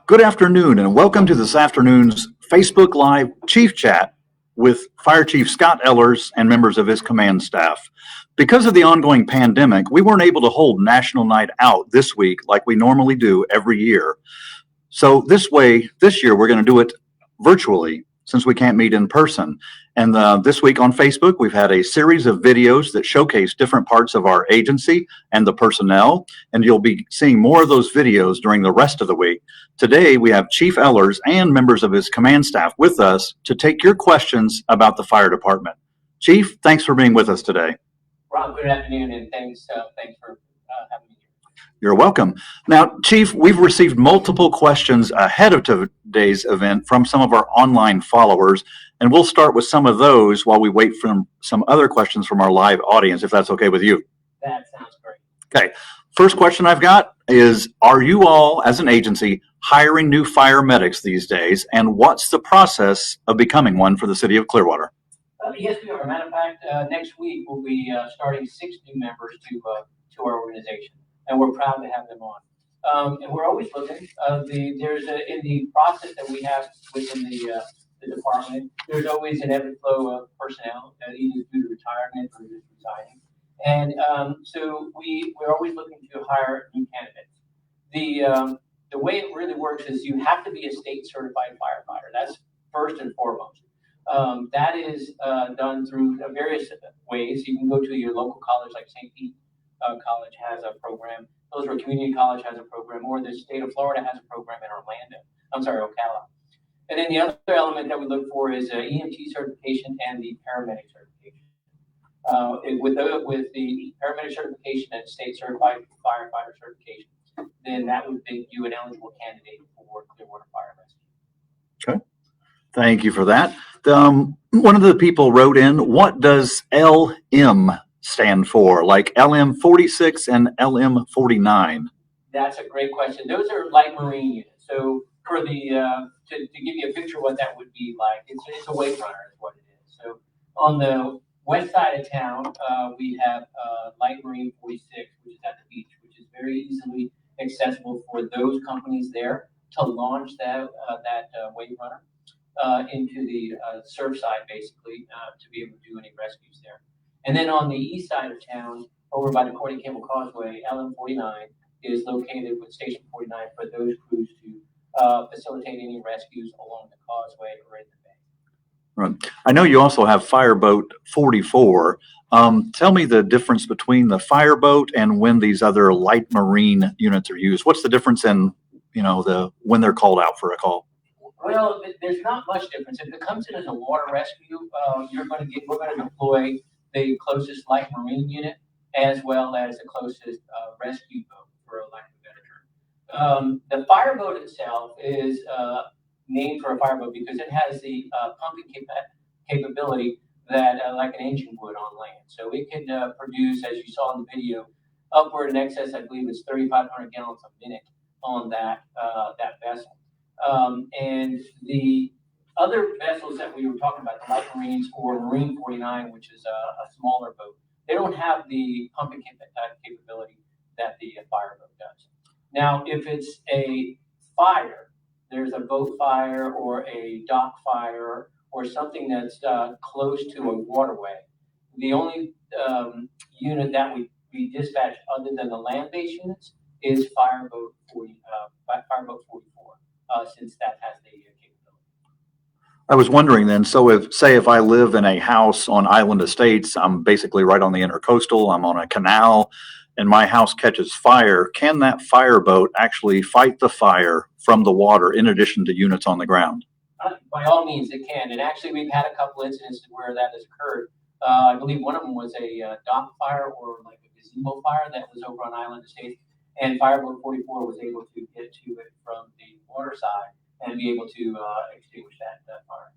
Good afternoon, and welcome to this afternoon's Facebook Live Chief Chat with Fire Chief Scott Ehlers and members of his command staff. Because of the ongoing pandemic, we weren't able to hold National Night Out this week like we normally do every year. So this year, we're going to do it virtually since we can't meet in person. And this week on Facebook, we've had a series of videos that showcase different parts of our agency and the personnel, and you'll be seeing more of those videos during the rest of the week. Today, we have Chief Ehlers and members of his command staff with us to take your questions about the fire department. Chief, thanks for being with us today. Rob, good afternoon, and thanks for having me here. You're welcome. Now, Chief, we've received multiple questions ahead of today's event from some of our online followers, and we'll start with some of those while we wait for some other questions from our live audience, if that's okay with you. That sounds great. Okay. First question I've got is, are you all, as an agency, hiring new fire medics these days, and what's the process of becoming one for the city of Clearwater? Yes, we are. Matter of fact, next week we'll be starting 6 new members to our organization, and we're proud to have them on. And we're always looking. In the process that we have within the department, there's always an ebb and flow of personnel, either due to retirement or just resigning. And so we're always looking to hire new candidates. The way it really works is you have to be a state certified firefighter. That's first and foremost. That is done through various ways. You can go to your local college, like St. Pete College has a program. Hillsborough Community College has a program, or the state of Florida has a program in Ocala. And then the other element that we look for is EMT certification and the paramedic certification. With the paramedic certification and state certified firefighter certification, then that would make you an eligible candidate for Clearwater Fire Rescue. Okay. Thank you for that. One of the people wrote in, what does LM stand for, like LM46 and LM49? That's a great question. Those are light marine units. So for the to give you a picture of what that would be like, it's a wave runner is what it is. So on the west side of town, we have light marine 46, which is at the beach, which is very easily accessible for those companies there to launch that wave runner into the surf side, basically, to be able to do any rescues there. And then on the east side of town, over by the Cordy Campbell Causeway, LM49 is located with Station 49 for those crews to facilitate any rescues along the causeway or in the bay. Right. I know you also have Fireboat 44. Tell me the difference between the fireboat and when these other light marine units are used. What's the difference in, when they're called out for a call? Well, there's not much difference. If it comes in as a water rescue, we're going to deploy the closest light marine unit as well as the closest rescue boat, for a lack of a better term. The fireboat itself is named for a fireboat because it has the pumping capability that like an engine would on land. So it can produce, as you saw in the video, upward in excess, I believe it's 3,500 gallons a minute on that vessel. And the other vessels that we were talking about, the light marines or Marine 49, which is a smaller boat, they don't have the pumping capability that the fireboat does. Now, if it's a fire, there's a boat fire or a dock fire or something that's close to a waterway, the only unit that we dispatch other than the land-based units is Fireboat 44, since that has the capability. I was wondering then, so if I live in a house on Island Estates, I'm basically right on the intercoastal, I'm on a canal, and my house catches fire, can that fireboat actually fight the fire from the water in addition to units on the ground? By all means, it can. And actually, we've had a couple incidents where that has occurred. I believe one of them was a dock fire or like a gazebo fire that was over on Island Estates. And Fireboat 44 was able to get to it from the water side and be able to extinguish that fire.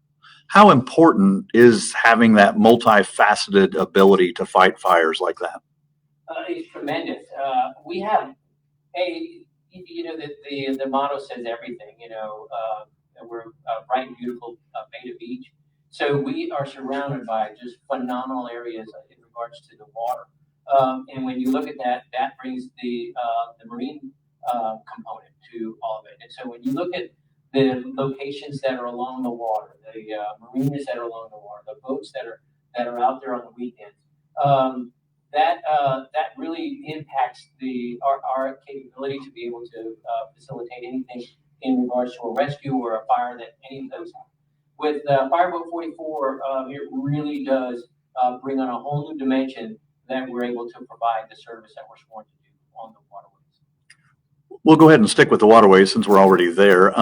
How important is having that multifaceted ability to fight fires like that? It's tremendous. We have the motto says everything. We're bright and beautiful Beta Beach, so we are surrounded by just phenomenal areas in regards to the water. And when you look at that, that brings the marine component to all of it. And so when you look at the locations that are along the water, the marinas that are along the water, the boats that are out there on the weekends, that really impacts our capability to be able to facilitate anything in regards to a rescue or a fire that any of those have. With Fireboat 44, it really does bring on a whole new dimension that we're able to provide the service that we're sworn to do on the waterways. We'll go ahead and stick with the waterways since we're already there.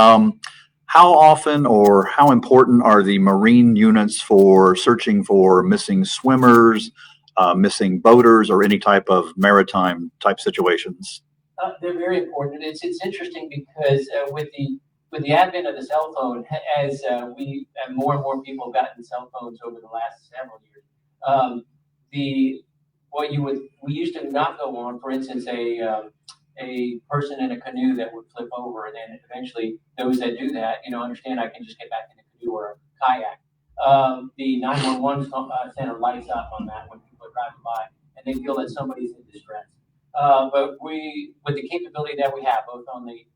How often or how important are the marine units for searching for missing swimmers, missing boaters, or any type of maritime type situations? They're very important. It's interesting because with the advent of the cell phone, as we and more people have gotten cell phones over the last several years, we used to not go on, for instance, a person in a canoe that would flip over, and then eventually those that do that, understand I can just get back in a canoe or a kayak. The 911 center lights up on that when people are driving by and they feel that somebody's in distress. But with the capability that we have, both on the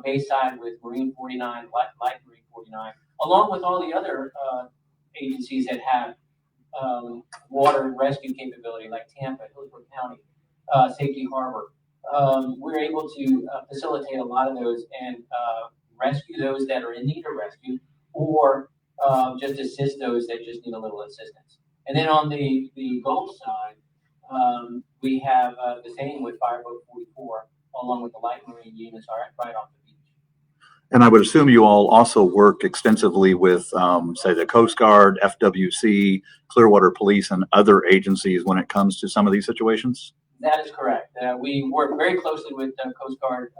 bay side with Marine 49, Light Marine 49, along with all the other agencies that have water rescue capability like Tampa, Hillsborough County, Safety Harbor, we're able to facilitate a lot of those and rescue those that are in need of rescue, or just assist those that just need a little assistance. And then on the Gulf side, we have the same with Fireboat 44, along with the light marine units right off the beach. And I would assume you all also work extensively with, say, the Coast Guard, FWC, Clearwater Police, and other agencies when it comes to some of these situations? That is correct. We work very closely with the Coast Guard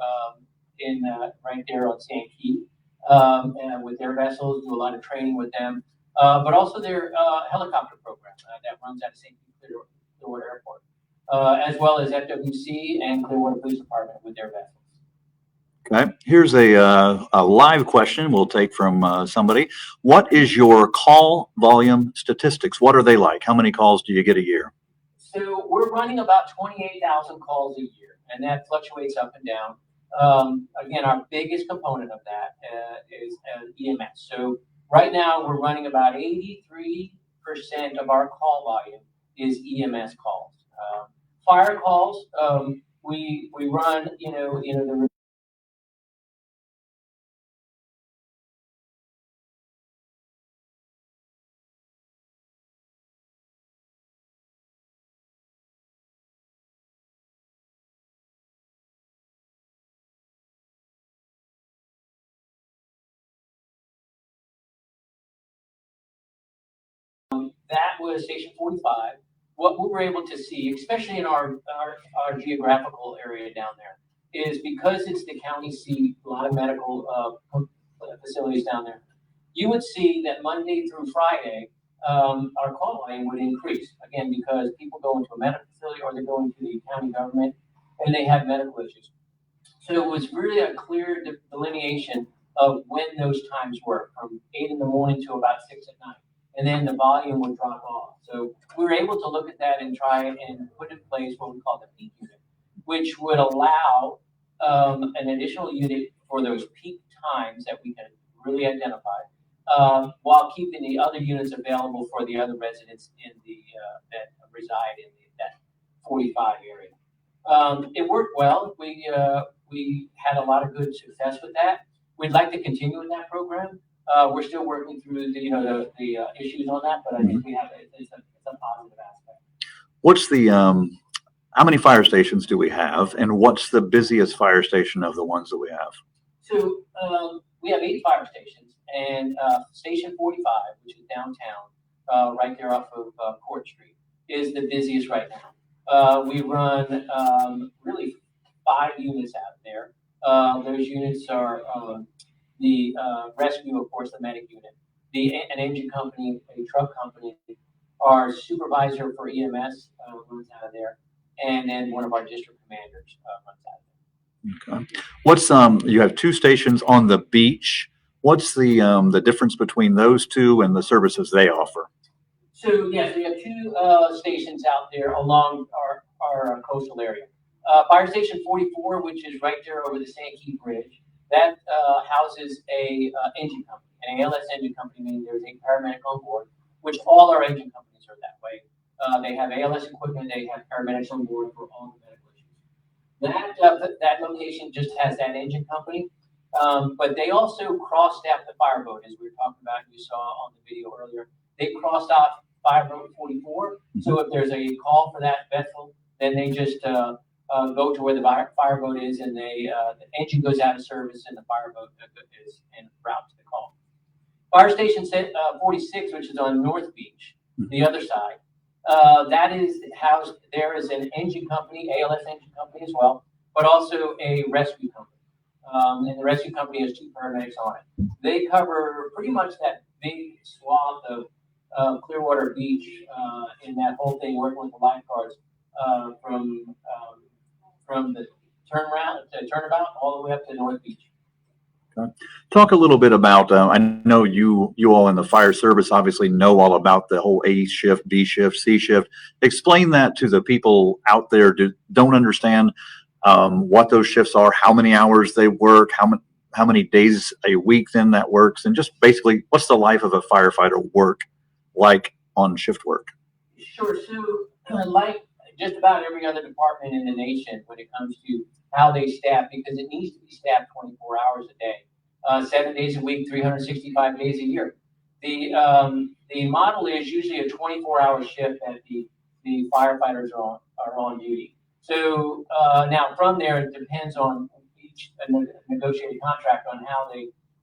right there on San Key, and with their vessels, do a lot of training with them, but also their helicopter program that runs out of St. Clearwater Airport, as well as FWC and Clearwater Police Department with their vessels. Okay, here's a live question we'll take from somebody. What is your call volume statistics? What are they like? How many calls do you get a year? So we're running about 28,000 calls a year, and that fluctuates up and down. Again, our biggest component of that is EMS. So right now we're running about 83% of our call volume is EMS calls. Fire calls, we run, the that was Station 45. What we were able to see, especially in our geographical area down there, is because it's the county seat, a lot of medical facilities down there. You would see that Monday through Friday, our call volume would increase, again, because people go into a medical facility or they're going to the county government and they have medical issues. So it was really a clear delineation of when those times were, from 8 in the morning to about 6 at night. And then the volume would drop off. So we were able to look at that and try and put in place what we call the peak unit, which would allow an additional unit for those peak times that we can really identify, while keeping the other units available for the other residents in that reside in that 45 area. It worked well. We had a lot of good success with that. We'd like to continue with that program. We're still working through the issues on that, but I think we have it's a positive aspect. What's the how many fire stations do we have, and what's the busiest fire station of the ones that we have? So we have 8 fire stations, and Station 45, which is downtown, right there off of Court Street, is the busiest right now. We run really 5 units out there. Those units are the rescue, of course, the medic unit, an engine company, a truck company, our supervisor for EMS runs out of there, and then one of our district commanders runs out of there. Okay. What's you have 2 stations on the beach. What's the difference between those 2 and the services they offer? So yes, we have 2 stations out there along our coastal area. Fire Station 44, which is right there over the San Key Bridge, That houses a engine company. An ALS engine company means there's a paramedic on board, which all our engine companies are that way. They have ALS equipment. They have paramedics on board for all the medical issues. That location just has that engine company, but they also cross-staff the fireboat, as we were talking about. You saw on the video earlier. They crossed off fireboat 44. So if there's a call for that vessel, then they just go to where the fireboat is, and the engine goes out of service, and the fireboat is en route to the call. Fire Station 46, which is on North Beach, the other side, that is housed there is an engine company, ALS engine company as well, but also a rescue company. And the rescue company has 2 paramedics on it. They cover pretty much that big swath of Clearwater Beach in that whole thing, working with the lifeguards from the turnabout all the way up to North Beach. Okay. Talk a little bit about, I know you all in the fire service obviously know all about the whole A shift, B shift, C shift. Explain that to the people out there who don't understand what those shifts are, how many hours they work, how many days a week then that works, and just basically what's the life of a firefighter work like on shift work? Sure. So like just about every other department in the nation when it comes to how they staff, because it needs to be staffed 24 hours a day, 7 days a week, 365 days a year. The model is usually a 24-hour shift that the firefighters are on duty. So now from there, it depends on each negotiated contract on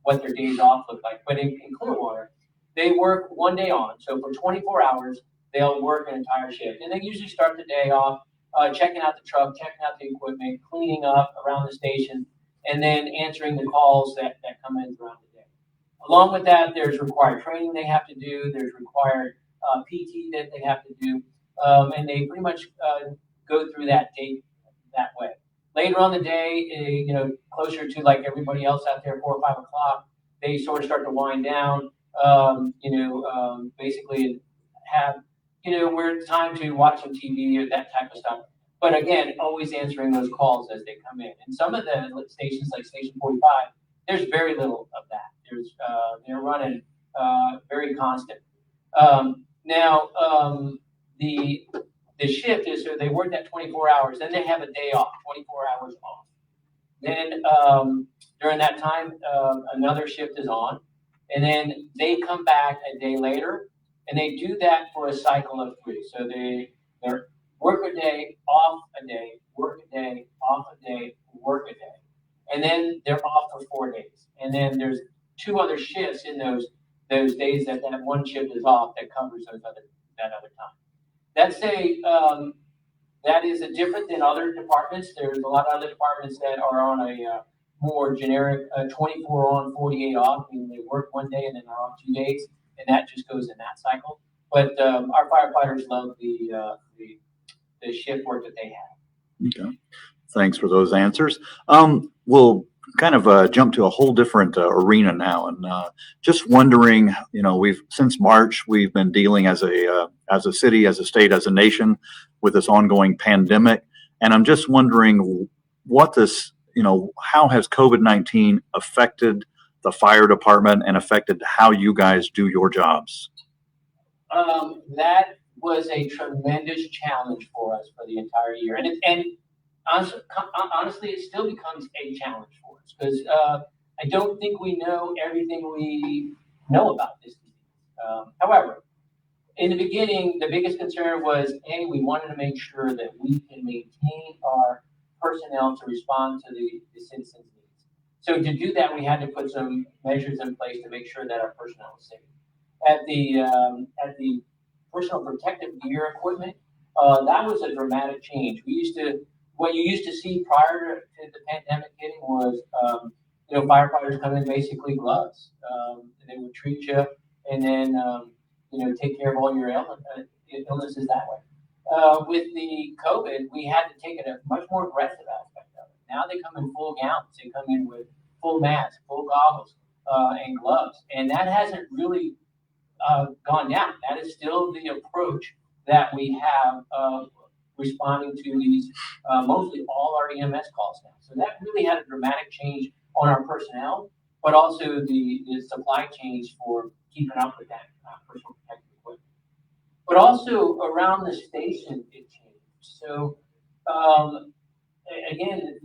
what their days off look like. But in Clearwater, they work 1 day on. So for 24 hours, they'll work an entire shift. And they usually start the day off checking out the truck, checking out the equipment, cleaning up around the station, and then answering the calls that come in throughout the day. Along with that, there's required training they have to do. There's required PT that they have to do. And they pretty much go through that day that way. Later on the day, closer to like everybody else out there, 4 or 5 o'clock, they sort of start to wind down, basically have, where it's time to watch some TV or that type of stuff. But again, always answering those calls as they come in. And some of the stations, like Station 45, there's very little of that. They're running very constant. The shift is, so they work that 24 hours, then they have a day off, 24 hours off. Then during that time, another shift is on, and then they come back a day later, and they do that for a cycle of 3. So they're work a day, off a day, work a day, off a day, work a day. And then they're off for 4 days. And then there's 2 other shifts in those days that one shift is off that covers that other time. That is different than other departments. There's a lot of other departments that are on a more generic 24 on, 48 off, meaning they work 1 day and then they're off 2 days, and that just goes in that cycle. But our firefighters love the shift work that they have. Okay, thanks for those answers. We'll kind of jump to a whole different arena now, and just wondering, since March we've been dealing as a city, as a state, as a nation with this ongoing pandemic, and I'm just wondering how has COVID-19 affected the fire department and affected how you guys do your jobs? That was a tremendous challenge for us for the entire year, and honestly, it still becomes a challenge for us because I don't think we know everything we know about this disease. However, in the beginning, the biggest concern was, we wanted to make sure that we can maintain our personnel to respond to the citizens' needs. So to do that, we had to put some measures in place to make sure that our personnel was safe. At the personal protective gear equipment, that was a dramatic change. What you used to see prior to the pandemic hitting was, firefighters come in basically gloves. They would treat you and then, take care of all your illnesses that way. With the COVID, we had to take a much more aggressive aspect of it. Now they come in full gowns. They come in with full masks, full goggles, and gloves. And that hasn't really gone down. That is still the approach that we have responding to these, mostly all our EMS calls now. So that really had a dramatic change on our personnel, but also the supply chains for keeping up with that personal protective equipment. But also around the station, it changed. So again,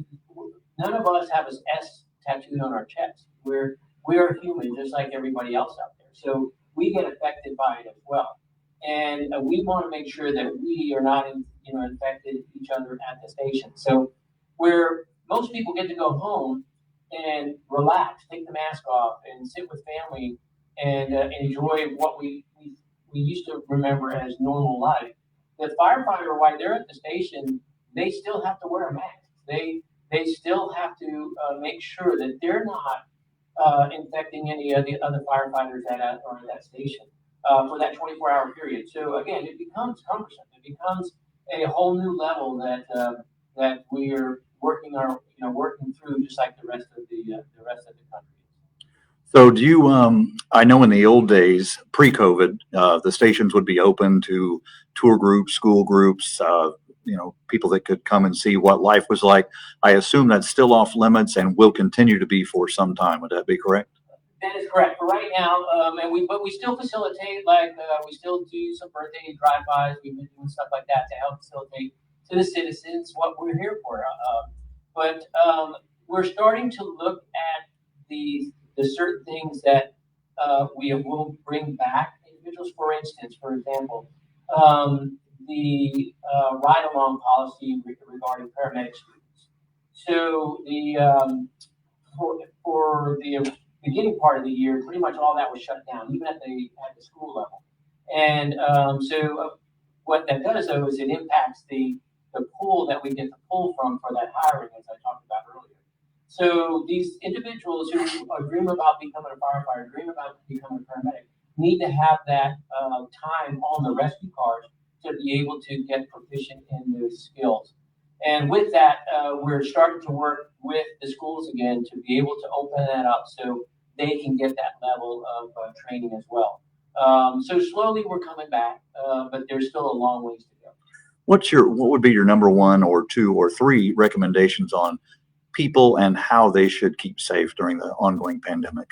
none of us have an S tattooed on our chest. We are human, just like everybody else out there. So we get affected by it as well, and we want to make sure that we are not, infected each other at the station. So where most people get to go home and relax, take the mask off, and sit with family and enjoy what we used to remember as normal life. The firefighter, while they're at the station, they still have to wear a mask. They still have to make sure that they're not infecting any of the other firefighters that are at that station for that 24-hour period. So again, it becomes cumbersome. It becomes a whole new level that we are working through, just like the rest of the country. So do you, I know in the old days, pre-COVID, the stations would be open to tour groups, school groups, people that could come and see what life was like. I assume that's still off limits and will continue to be for some time. Would that be correct? That is correct. For right now, but we still facilitate, we still do some birthday drive-bys. We've been doing stuff like that to help facilitate to the citizens what we're here for. But we're starting to look at the certain things that we will bring back individuals. For instance, for example, the ride-along policy regarding paramedic students. So for the beginning part of the year, pretty much all that was shut down, even at the school level. And what that does, though, is it impacts the pool that we get to pull from for that hiring, as I talked about earlier. So these individuals who dream about becoming a firefighter, dream about becoming a paramedic, need to have that time on the rescue cars to be able to get proficient in those skills. And with that, we're starting to work with the schools again to be able to open that up so they can get that level of training as well. So slowly we're coming back, but there's still a long ways to go. What would be your number one or two or three recommendations on people and how they should keep safe during the ongoing pandemic?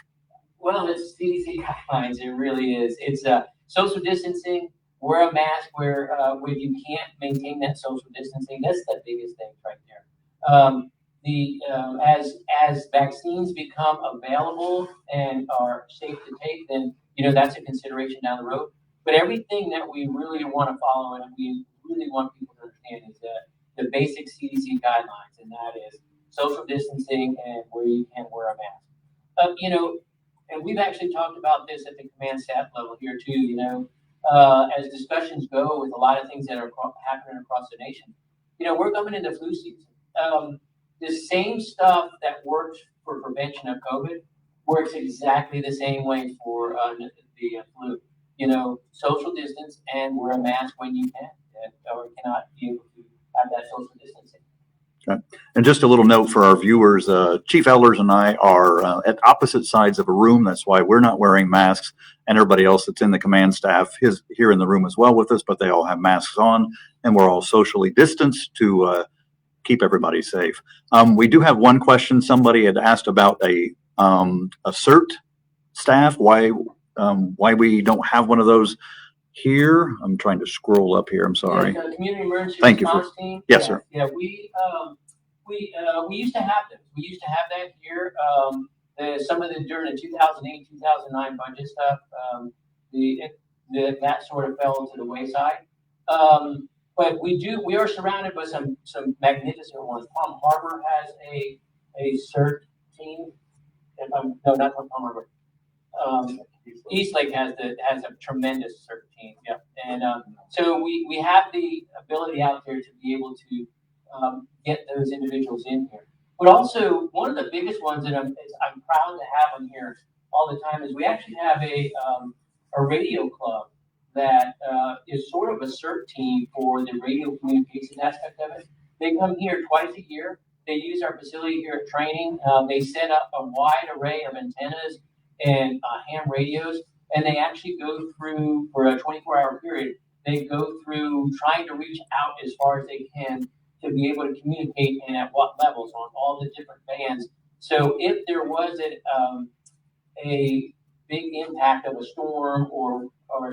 Well, it's CDC guidelines. It really is. It's social distancing. Wear a mask where you can't maintain that social distancing. That's the biggest thing right there. As vaccines become available and are safe to take, then that's a consideration down the road. But everything that we really want to follow and we really want people to understand is the basic CDC guidelines, and that is social distancing and where you can wear a mask. And we've actually talked about this at the command staff level here too. As discussions go with a lot of things that are happening across the nation, we're coming into flu season. The same stuff that works for prevention of COVID works exactly the same way for the flu. Social distance and wear a mask when you can, or cannot be able to have that social distancing. Okay. And just a little note for our viewers, Chief Ehlers and I are at opposite sides of a room. That's why we're not wearing masks, and everybody else that's in the command staff is here in the room as well with us, but they all have masks on, and we're all socially distanced to keep everybody safe. We do have one question. Somebody had asked about a CERT staff, why we don't have one of those here. I'm trying to scroll up here. I'm sorry. Yeah, community emergency Thank response you team. Yes, sir. Yeah, we used to have them. We used to have that here. Some of the during the 2008, 2009 budget stuff, that sort of fell to the wayside. But we are surrounded by some magnificent ones. Palm Harbor has a CERT team. No, not Palm Harbor. Eastlake has a tremendous CERT team. Yeah, and so we have the ability out there to be able to get those individuals in here. But also one of the biggest ones that I'm proud to have them here all the time is we actually have a radio club that is sort of a CERT team for the radio communication aspect of it. They come here twice a year. They use our facility here at training. They set up a wide array of antennas and ham radios, and they actually go through, for a 24-hour period, they go through trying to reach out as far as they can to be able to communicate and at what levels on all the different bands So if there was a big impact of a storm or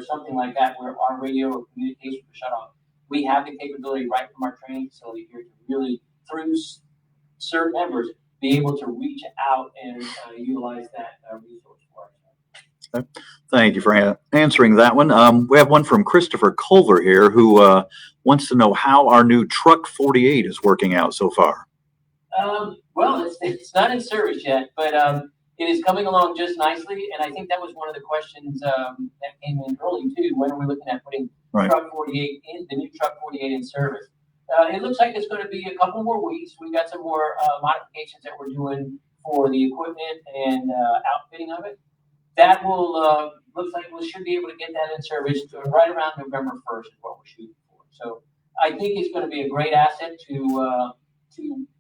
something like that where our radio or communication was shut off, we have the capability right from our training facility here to really, through certain members, be able to reach out and utilize that resource for us. Okay. Thank you for answering that one. We have one from Christopher Culver here who wants to know how our new Truck 48 is working out so far. Well, it's not in service yet, but it is coming along just nicely. And I think that was one of the questions that came in early too. When are we looking at putting Truck 48 in the new Truck 48 in service? It looks like it's going to be a couple more weeks. We've got some more modifications that we're doing for the equipment and outfitting of it. That will looks like we should be able to get that in service right around November 1st is what we're shooting for. So I think it's going to be a great asset to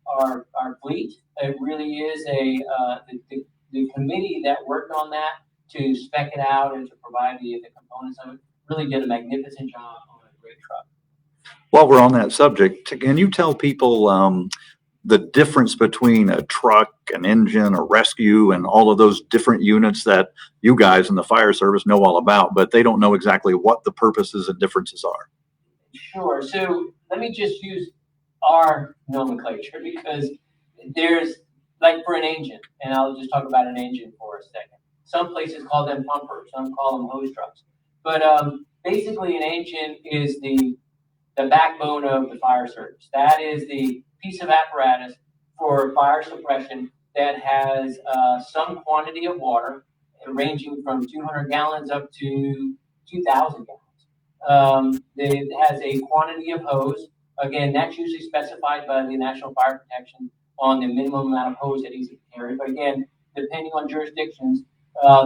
our fleet. It really is the committee that worked on that to spec it out and to provide the components of it really did a magnificent job on a great truck. While we're on that subject, can you tell people the difference between a truck, an engine, a rescue, and all of those different units that you guys in the fire service know all about, but they don't know exactly what the purposes and differences are? Sure. So let me just use our nomenclature because there's like for an engine, and I'll just talk about an engine for a second. Some places call them pumpers, some call them hose trucks. But basically an engine is the backbone of the fire service. That is the piece of apparatus for fire suppression that has some quantity of water ranging from 200 gallons up to 2,000 gallons. It has a quantity of hose. Again, that's usually specified by the National Fire Protection on the minimum amount of hose that needs to carry. But again, depending on jurisdictions,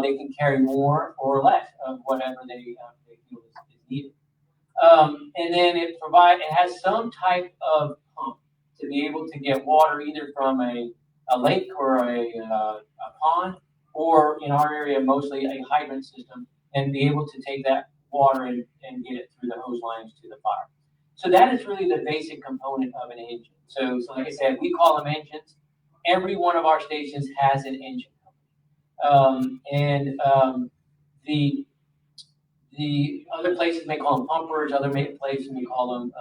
they can carry more or less of whatever they feel is needed. And then it has some type of pump to be able to get water either from a lake or a pond, or in our area, mostly a hydrant system, and be able to take that water and get it through the hose lines to the fire. So that is really the basic component of an engine. So like I said, we call them engines. Every one of our stations has an engine company. The other places may call them pumpers, other places may call them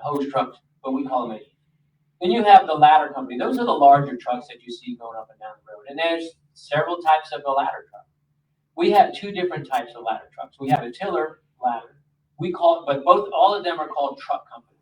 hose trucks, but we call them engines. Then you have the ladder company. Those are the larger trucks that you see going up and down the road. And there's several types of a ladder truck. We have two different types of ladder trucks. We have a tiller ladder. But all of them are called truck companies.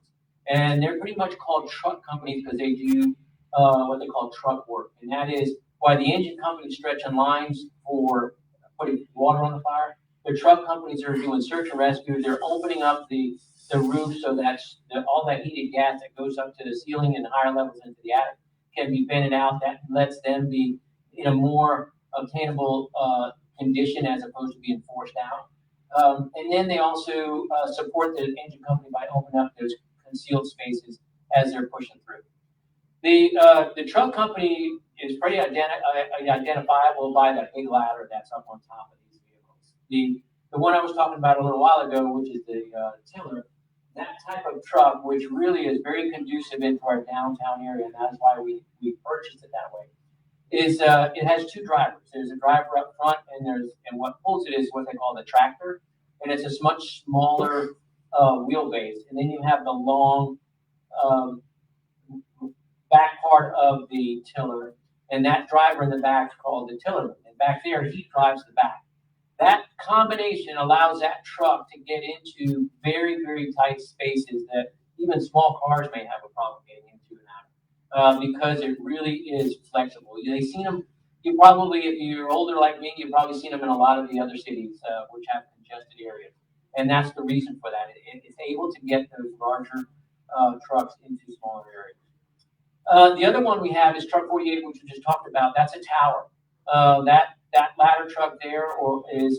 And they're pretty much called truck companies because they do what they call truck work. And that is why the engine companies stretch on lines for putting water on the fire. The truck companies are doing search and rescue. They're opening up the roof so that all that heated gas that goes up to the ceiling and higher levels into the attic can be vented out. That lets them be in a more obtainable condition as opposed to being forced out. And then they also support the engine company by opening up those concealed spaces as they're pushing through. The truck company is pretty identifiable by that big ladder that's up on top of these vehicles. The one I was talking about a little while ago, which is the tiller, that type of truck, which really is very conducive into our downtown area, and that's why we purchased it that way, is it has two drivers. There's a driver up front, and what pulls it is what they call the tractor, and it's a much smaller wheelbase. And then you have the long back part of the tiller, and that driver in the back is called the tillerman. And back there, he drives the back. That combination allows that truck to get into very, very tight spaces that even small cars may have a problem getting into and out because it really is flexible. You've seen them. You probably, if you're older like me, you've probably seen them in a lot of the other cities which have congested areas, and that's the reason for that. It's able to get those larger trucks into smaller areas. The other one we have is Truck 48, which we just talked about. That's a tower. That ladder truck there is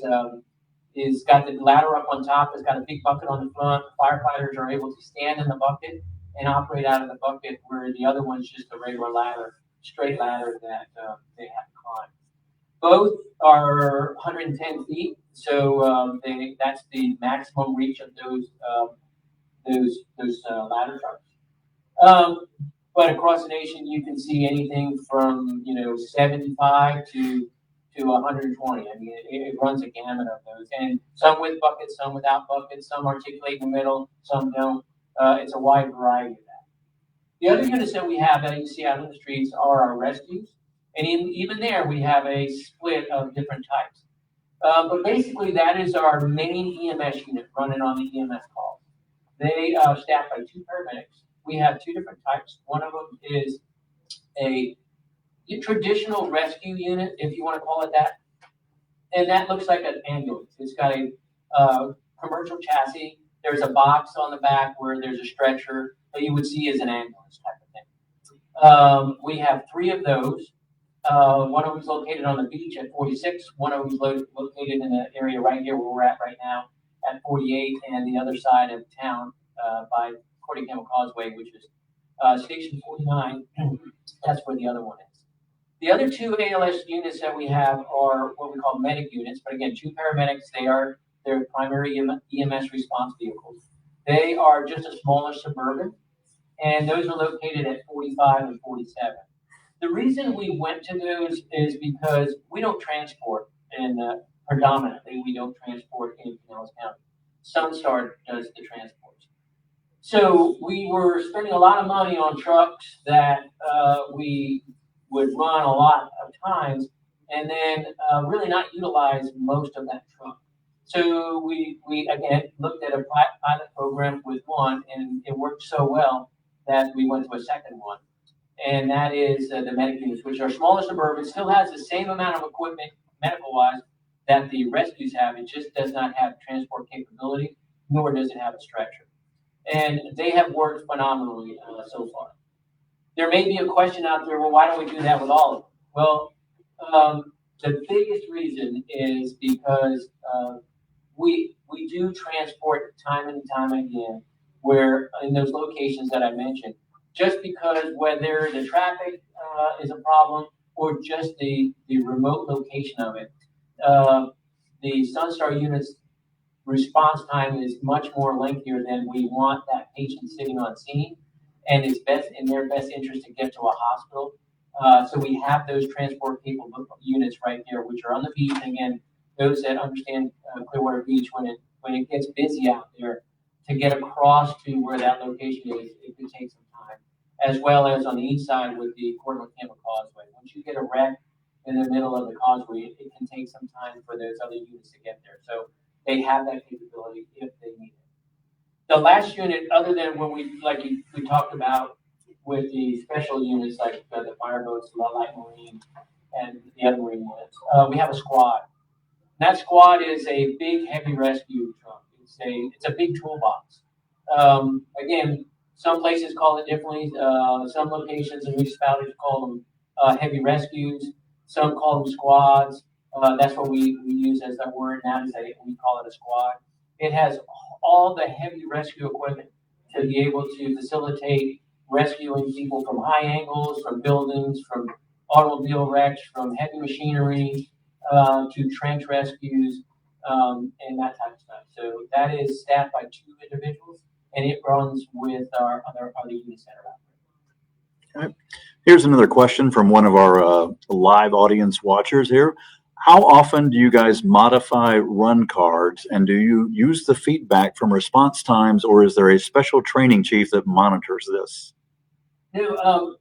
got the ladder up on top. It's got a big bucket on the front. Firefighters are able to stand in the bucket and operate out of the bucket, where the other one's just a regular ladder, straight ladder that they have to climb. Both are 110 feet, so that's the maximum reach of those ladder trucks. But across the nation, you can see anything from 75 to 120. I mean, it runs a gamut of those, and some with buckets, some without buckets, some articulate in the middle, some don't. It's a wide variety of that. The other units that we have that you see out in the streets are our rescues, and even there we have a split of different types. But basically, that is our main EMS unit running on the EMS call. They are staffed by 2 paramedics. We have 2 different types. One of them is a traditional rescue unit, if you want to call it that, and that looks like an ambulance. It's got a commercial chassis. There's a box on the back where there's a stretcher that you would see as an ambulance type of thing. We have 3 of those. One of them is located on the beach at 46. One of them is located in the area right here where we're at right now at 48, and the other side of town by Cordy Campbell Causeway, which is Station 49. That's where the other one is. The other 2 ALS units that we have are what we call medic units, but again, 2 paramedics. They're primary EMS response vehicles. They are just a smaller Suburban, and those are located at 45 and 47. The reason we went to those is because we don't transport, and predominantly we don't transport in Pinellas County. Sunstar does the transports. So we were spending a lot of money on trucks that we would run a lot of times, and then really not utilize most of that truck. So we again looked at a pilot program with one, and it worked so well that we went to a second one. And that is the medic units, which are smaller Suburban, still has the same amount of equipment medical-wise that the rescues have. It just does not have transport capability, nor does it have a stretcher. And they have worked phenomenally so far. There may be a question out there, well, why don't we do that with all of them? Well, the biggest reason is because we do transport time and time again, where in those locations that I mentioned, just because whether the traffic is a problem or just the remote location of it, the Sunstar unit's response time is much more lengthier than we want that patient sitting on scene, and it's best in their best interest to get to a hospital. So we have those transport capable units right there, which are on the beach. And again, those that understand Clearwater Beach, when it gets busy out there, to get across to where that location is, it could take some time. As well as on the east side with the Cordy Campbell Causeway. Once you get a wreck in the middle of the causeway, it can take some time for those other units to get there. So they have that capability if they need it. The last unit, other than when we talked about with the special units like the fireboats, the light marine, and the other marine units, we have a squad. That squad is a big, heavy rescue truck. It's a big toolbox. Again, some places call it differently. Some locations and municipalities call them heavy rescues. Some call them squads. That's what we use as that word now. We call it a squad. It has all the heavy rescue equipment to be able to facilitate rescuing people from high angles, from buildings, from automobile wrecks, from heavy machinery, to trench rescues, and that type of stuff. So that is staffed by 2 individuals, and it runs with our other units that are out there. Okay. Here's another question from one of our live audience watchers here. How often do you guys modify run cards, and do you use the feedback from response times, or is there a special training chief that monitors this? No,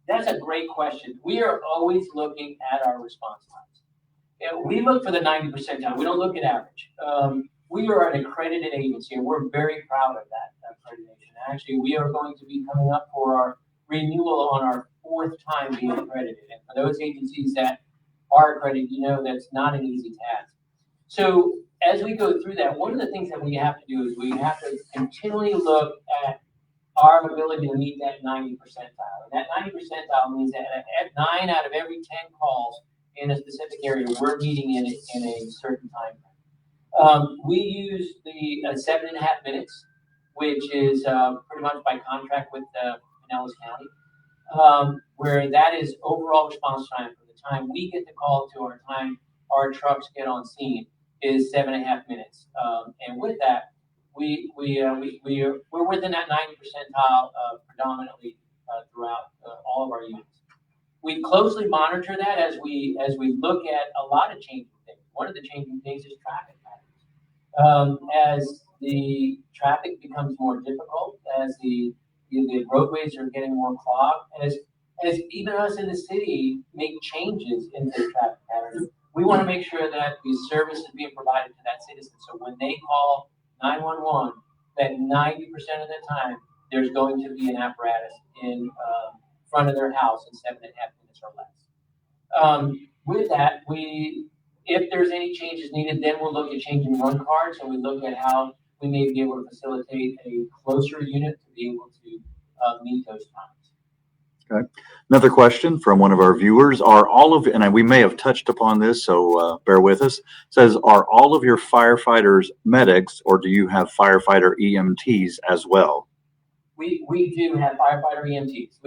that's a great question. We are always looking at our response times. And we look for the 90 percentile. We don't look at average. We are an accredited agency, and we're very proud of that accreditation. Actually, we are going to be coming up for our renewal on our 4th time being accredited. And for those agencies that are accredited, that's not an easy task. So as we go through that, one of the things that we have to do is we have to continually look at our ability to meet that 90 percentile. And that 90 percentile means that at 9 out of every 10 calls in a specific area, we're meeting in a certain time frame. We use the 7.5 minutes, which is pretty much by contract with Pinellas County, where that is overall response time from the time we get the call to our time our trucks get on scene is 7.5 minutes. And with that, we're within that 90 percentile predominantly throughout all of our units. We closely monitor that as we look at a lot of changing things. One of the changing things is traffic patterns. As the traffic becomes more difficult, as the roadways are getting more clogged, as even us in the city make changes in the traffic patterns, we want to make sure that the service is being provided to that citizen. So when they call 911, that 90% of the time there's going to be an apparatus in front of their house in 7.5 minutes or less. With that, if there's any changes needed, then we'll look at changing run cards, and we look at how we may be able to facilitate a closer unit to be able to meet those times. Okay. Another question from one of our viewers: Are all of, and we may have touched upon this, so bear with us. Says, are all of your firefighters medics, or do you have firefighter EMTs as well? We do have firefighter EMTs.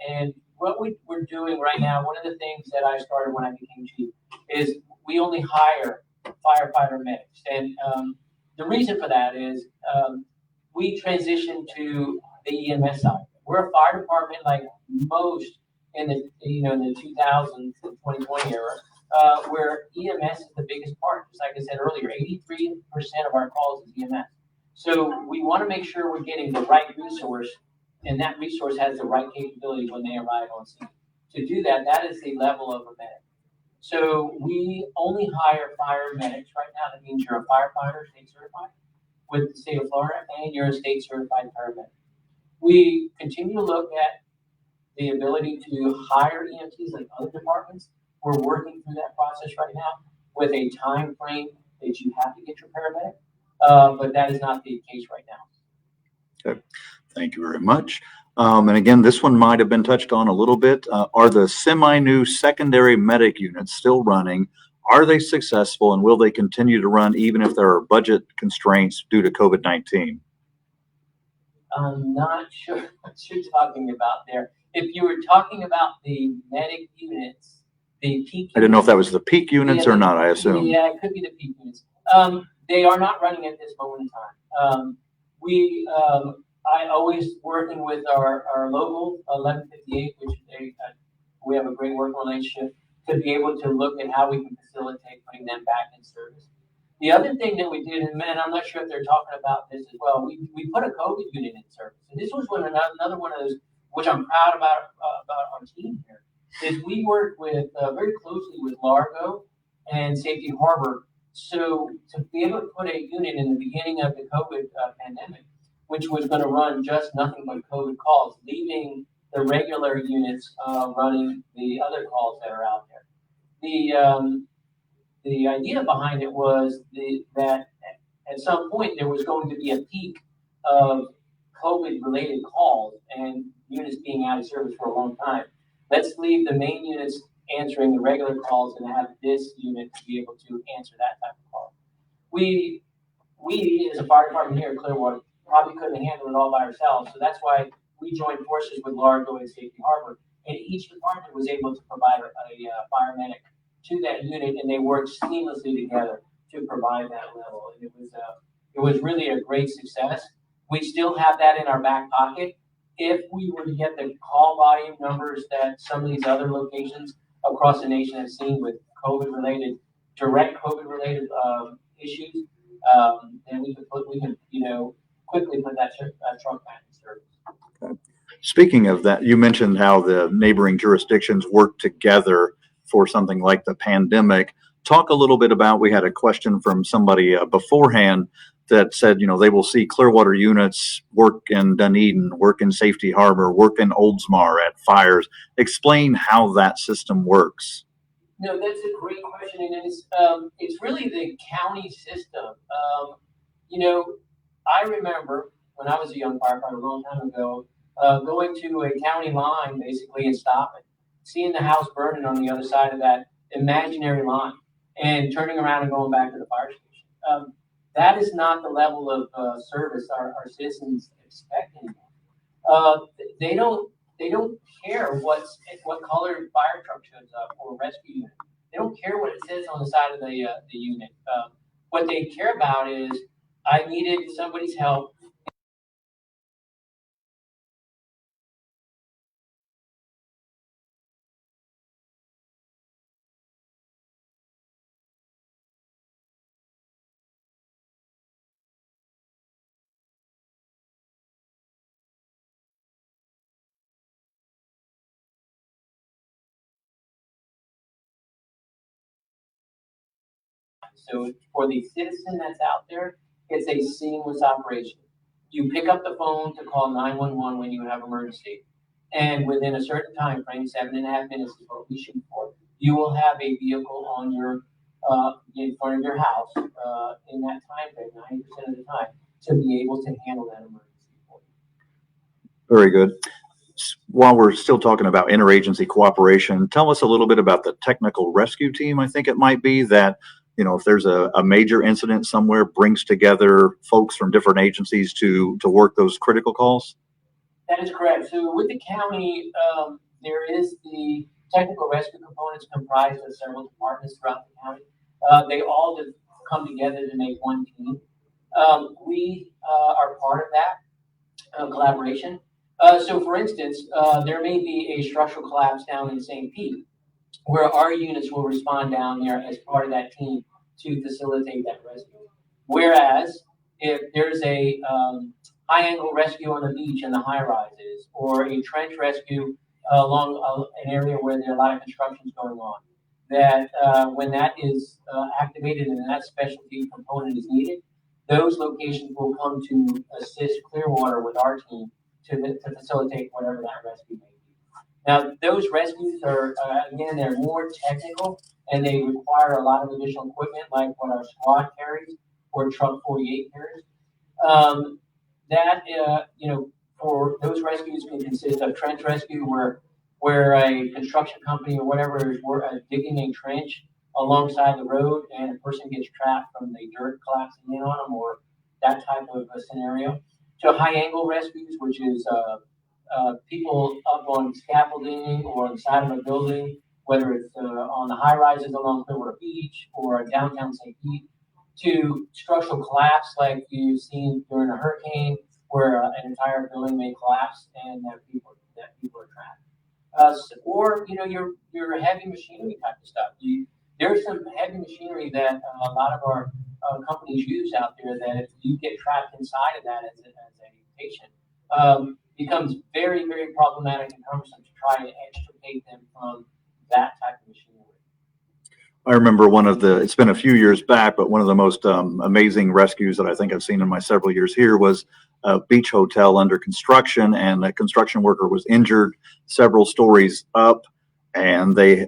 And what we're doing right now, one of the things that I started when I became chief is we only hire firefighter medics. And the reason for that is we transitioned to the EMS side. We're a fire department like most in the 2000s and 2020 era, where EMS is the biggest part. Just like I said earlier, 83% of our calls is EMS. So we want to make sure we're getting the right resource, and that resource has the right capability when they arrive on scene. To do that, that is the level of a medic. So we only hire fire medics right now. That means you're a firefighter, state certified with the state of Florida, and you're a state certified paramedic. We continue to look at the ability to hire EMTs like other departments. We're working through that process right now with a time frame that you have to get your paramedic, but that is not the case right now. Okay, thank you very much. And again, this one might have been touched on a little bit. Are the semi-new secondary medic units still running? Are they successful, and will they continue to run even if there are budget constraints due to COVID-19? I'm not sure what you're talking about there. If you were talking about the medic units, the peak units, I didn't know if that was the peak units or not, I assume. Yeah, it could be the peak units. They are not running at this moment in time. I always working with our local 1158, which we have a great working relationship, to be able to look at how we can facilitate putting them back in service. The other thing that we did, and I'm not sure if they're talking about this as well, we put a COVID unit in service. And this was another one of those, which I'm proud about our team here, is we worked with very closely with Largo and Safety Harbor. So to be able to put a unit in the beginning of the COVID pandemic, which was going to run just nothing but COVID calls, leaving the regular units running the other calls that are out there. The idea behind it was that at some point there was going to be a peak of COVID-related calls and units being out of service for a long time. Let's leave the main units answering the regular calls and have this unit to be able to answer that type of call. We as a fire department here at Clearwater probably couldn't handle it all by ourselves, so that's why we joined forces with Largo and Safety Harbor, and each department was able to provide a fire medic to that unit, and they worked seamlessly together to provide that level. And it was really a great success. We still have that in our back pocket. If we were to get the call volume numbers that some of these other locations across the nation have seen with direct COVID-related issues, then we can quickly put that truck back in service. Okay. Speaking of that, you mentioned how the neighboring jurisdictions work together for something like the pandemic. Talk a little bit about, we had a question from somebody beforehand that said, they will see Clearwater units work in Dunedin, work in Safety Harbor, work in Oldsmar at fires. Explain how that system works. No, that's a great question, and it's really the county system. I remember when I was a young firefighter a long time ago, going to a county line basically and stopping, seeing the house burning on the other side of that imaginary line, and turning around and going back to the fire station. That is not the level of service our citizens expect anymore. They don't care what color fire truck shows up or rescue unit. They don't care what it says on the side of the unit. What they care about is I needed somebody's help. So for the citizen that's out there, it's a seamless operation. You pick up the phone to call 911 when you have emergency. And within a certain time frame, 7.5 minutes is what we shoot for, you will have a vehicle on your, in front of your house, in that time frame, 90% of the time, to be able to handle that emergency for you. Very good. While we're still talking about interagency cooperation, tell us a little bit about the technical rescue team. I think it might be that, if there's a major incident somewhere, brings together folks from different agencies to work those critical calls. That is correct. So with the county, there is the technical rescue components comprised of several departments throughout the county. They all come together to make one team. We are part of that collaboration. So for instance, there may be a structural collapse down in St. Pete, where our units will respond down there as part of that team to facilitate that rescue. Whereas if there's a high angle rescue on the beach and the high rises, or a trench rescue along an area where there are a lot of constructions going on, that when that is activated and that specialty component is needed, those locations will come to assist Clearwater with our team to facilitate whatever that rescue may be. Now, those rescues are, again, they're more technical and they require a lot of additional equipment like what our squad carries or Truck 48 carries. For those rescues can consist of trench rescue where a construction company or whatever is digging a trench alongside the road and a person gets trapped from the dirt collapsing in on them or that type of a scenario. To high angle rescues, which is people up on scaffolding or on the side of a building, whether it's on the high rises along Clearwater Beach or downtown St. Pete, to structural collapse like you've seen during a hurricane where an entire building may collapse and that people are trapped. Or your heavy machinery type of stuff. There's some heavy machinery that a lot of our companies use out there that if you get trapped inside of that as a patient, becomes very, very problematic and cumbersome to try and extricate them from that type of machinery. I remember it's been a few years back, but one of the most amazing rescues that I think I've seen in my several years here was a beach hotel under construction, and a construction worker was injured several stories up, and they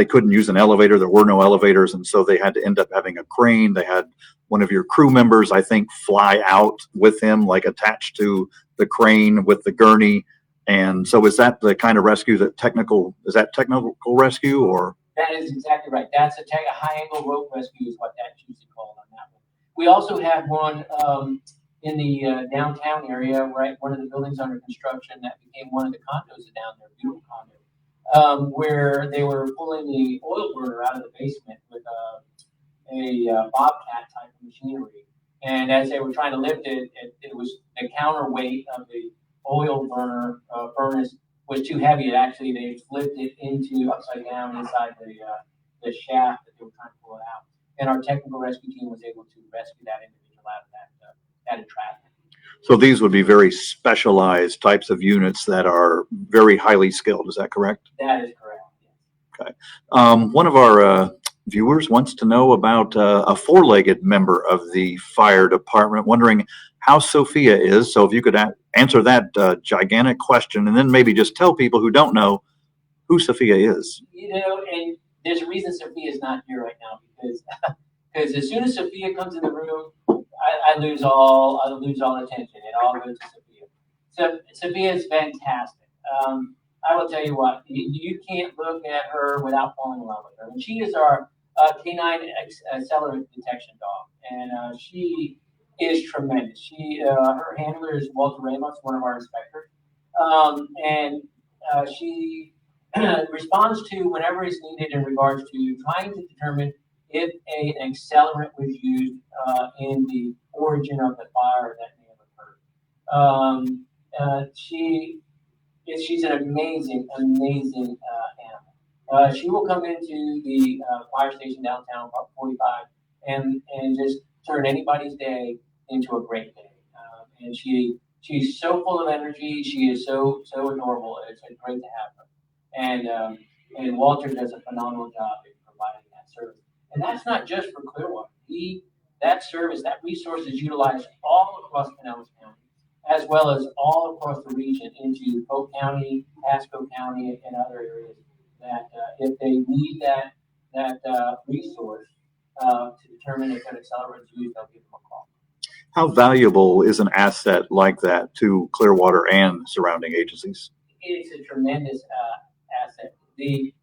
couldn't use an elevator. There were no elevators, and so they had to end up having a crane. They had one of your crew members, I think, fly out with him, like attached to the crane with the gurney. And so is that the kind of rescue technical rescue or? That is exactly right. That's a high angle rope rescue is what that's usually called on that one. We also had one in the downtown area, right? One of the buildings under construction that became one of the condos down there, beautiful condo, where they were pulling the oil burner out of the basement with a bobcat type of machinery. And as they were trying to lift it, it was the counterweight of the oil burner furnace was too heavy. They flipped it into upside down inside the shaft that they were trying to pull it out. And our technical rescue team was able to rescue that individual out of that entrapment. So these would be very specialized types of units that are very highly skilled. Is that correct? That is correct. Yes. Okay. One of our viewers wants to know about a four-legged member of the fire department, wondering how Sophia is. So if you could answer that gigantic question, and then maybe just tell people who don't know who Sophia is. And there's a reason Sophia is not here right now because as soon as Sophia comes in the room, I lose all attention. It all goes to Sophia. So Sophia is fantastic. I will tell you what, you can't look at her without falling in love with her. And she is our canine accelerant detection dog, and she is tremendous. Her handler is Walter Ramos, one of our inspectors, and she responds to whenever is needed in regards to trying to determine if an accelerant was used in the origin of the fire that may have occurred. She's an amazing animal. She will come into the fire station downtown, about 45, and just turn anybody's day into a great day. And she's so full of energy. She is so adorable. It's great to have her. And Walter does a phenomenal job in providing that service. And that's not just for Clearwater. That service, that resource is utilized all across Pinellas County, as well as all across the region into Polk County, Pasco County, and other areas that if they need that resource to determine if an accelerant is used, they'll give them a call. How valuable is an asset like that to Clearwater and surrounding agencies? It's a tremendous asset. The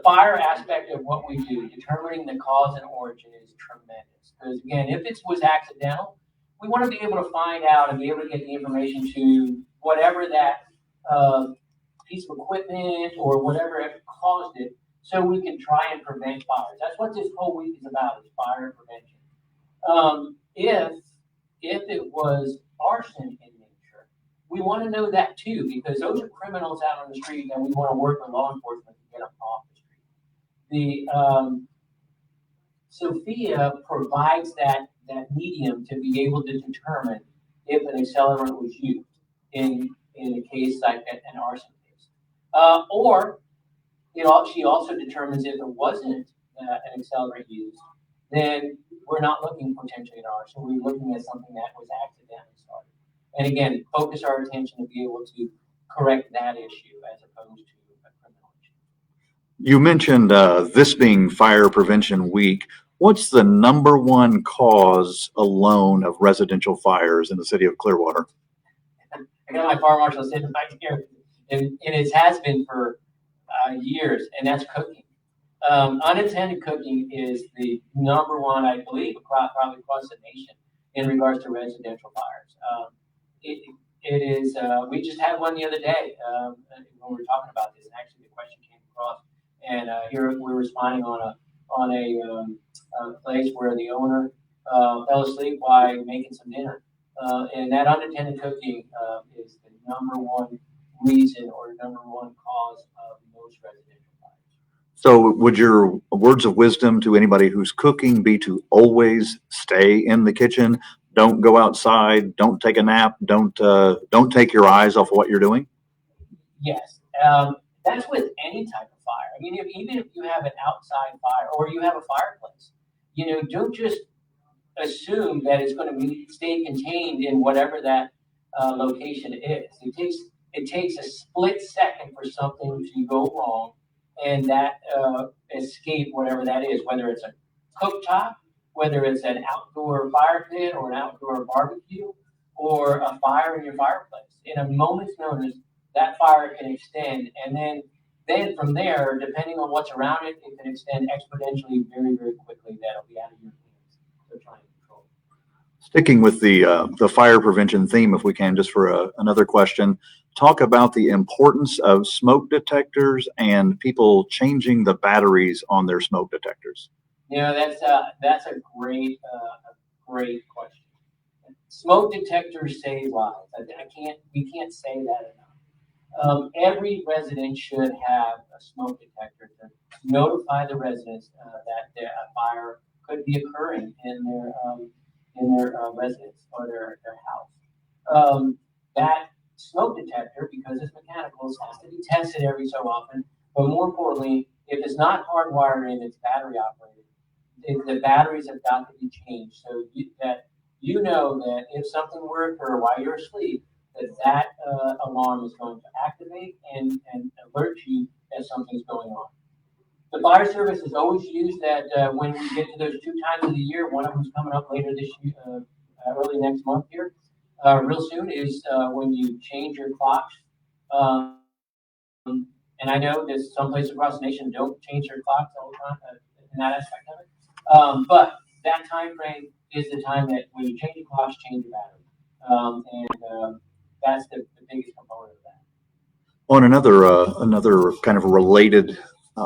fire aspect of what we do, determining the cause and origin, is tremendous. Because again, if it was accidental, we want to be able to find out and be able to get the information to whatever that piece of equipment or whatever caused it, so we can try and prevent fires. That's what this whole week is about: is fire prevention. If it was arson in nature, we want to know that too, because those are criminals out on the street, and we want to work with law enforcement to get them off the street. Sophia provides that medium to be able to determine if an accelerant was used in a case like an arson case, or she also determines if it wasn't an accelerant used, then we're not looking potentially at arson. We're looking at something that was accidentally started. And again, focus our attention to be able to correct that issue as opposed to a criminal issue. You mentioned this being Fire Prevention Week. What's the number one cause alone of residential fires in the city of Clearwater? I got my fire marshal sitting back here, and it has been for years, and that's cooking. Unattended cooking is the number one, I believe, probably across the nation in regards to residential fires. It is. We just had one the other day when we were talking about this, and actually the question came across, and here we're responding on a place where the owner fell asleep while making some dinner, and that unattended cooking is the number one reason or number one cause of most residential fires. So would your words of wisdom to anybody who's cooking be to always stay in the kitchen? Don't go outside. Don't take a nap. Don't take your eyes off of what you're doing. Yes, that's with any type of fire. I mean, even if you have an outside fire or you have a fireplace, don't just assume that it's going to stay contained in whatever that location is. It takes a split second for something to go wrong, and that escape whatever that is, whether it's a cooktop, whether it's an outdoor fire pit or an outdoor barbecue, or a fire in your fireplace. In a moment's notice, that fire can extend, and then from there, depending on what's around it, it can extend exponentially very, very quickly. That'll be out of your hands. So try and control. Sticking with the fire prevention theme, if we can, just for another question, talk about the importance of smoke detectors and people changing the batteries on their smoke detectors. That's a great question. Smoke detectors save lives. We can't say that enough. Every resident should have a smoke detector to notify the residents that a fire could be occurring in their residence or their house. That smoke detector, because it's mechanical, has to be tested every so often. But more importantly, if it's not hardwired and it's battery operated, the batteries have got to be changed so that if something were to occur while you're asleep, that alarm is going to activate and alert you that something's going on. The fire service is always used that when we get to those two times of the year. One of them's coming up later this year, early next month here, real soon, is when you change your clocks. And I know that some places across the nation don't change their clocks all the time in that aspect of it. But that time frame is the time that when you change your clocks, change your battery. And that's the biggest component of that. On another kind of related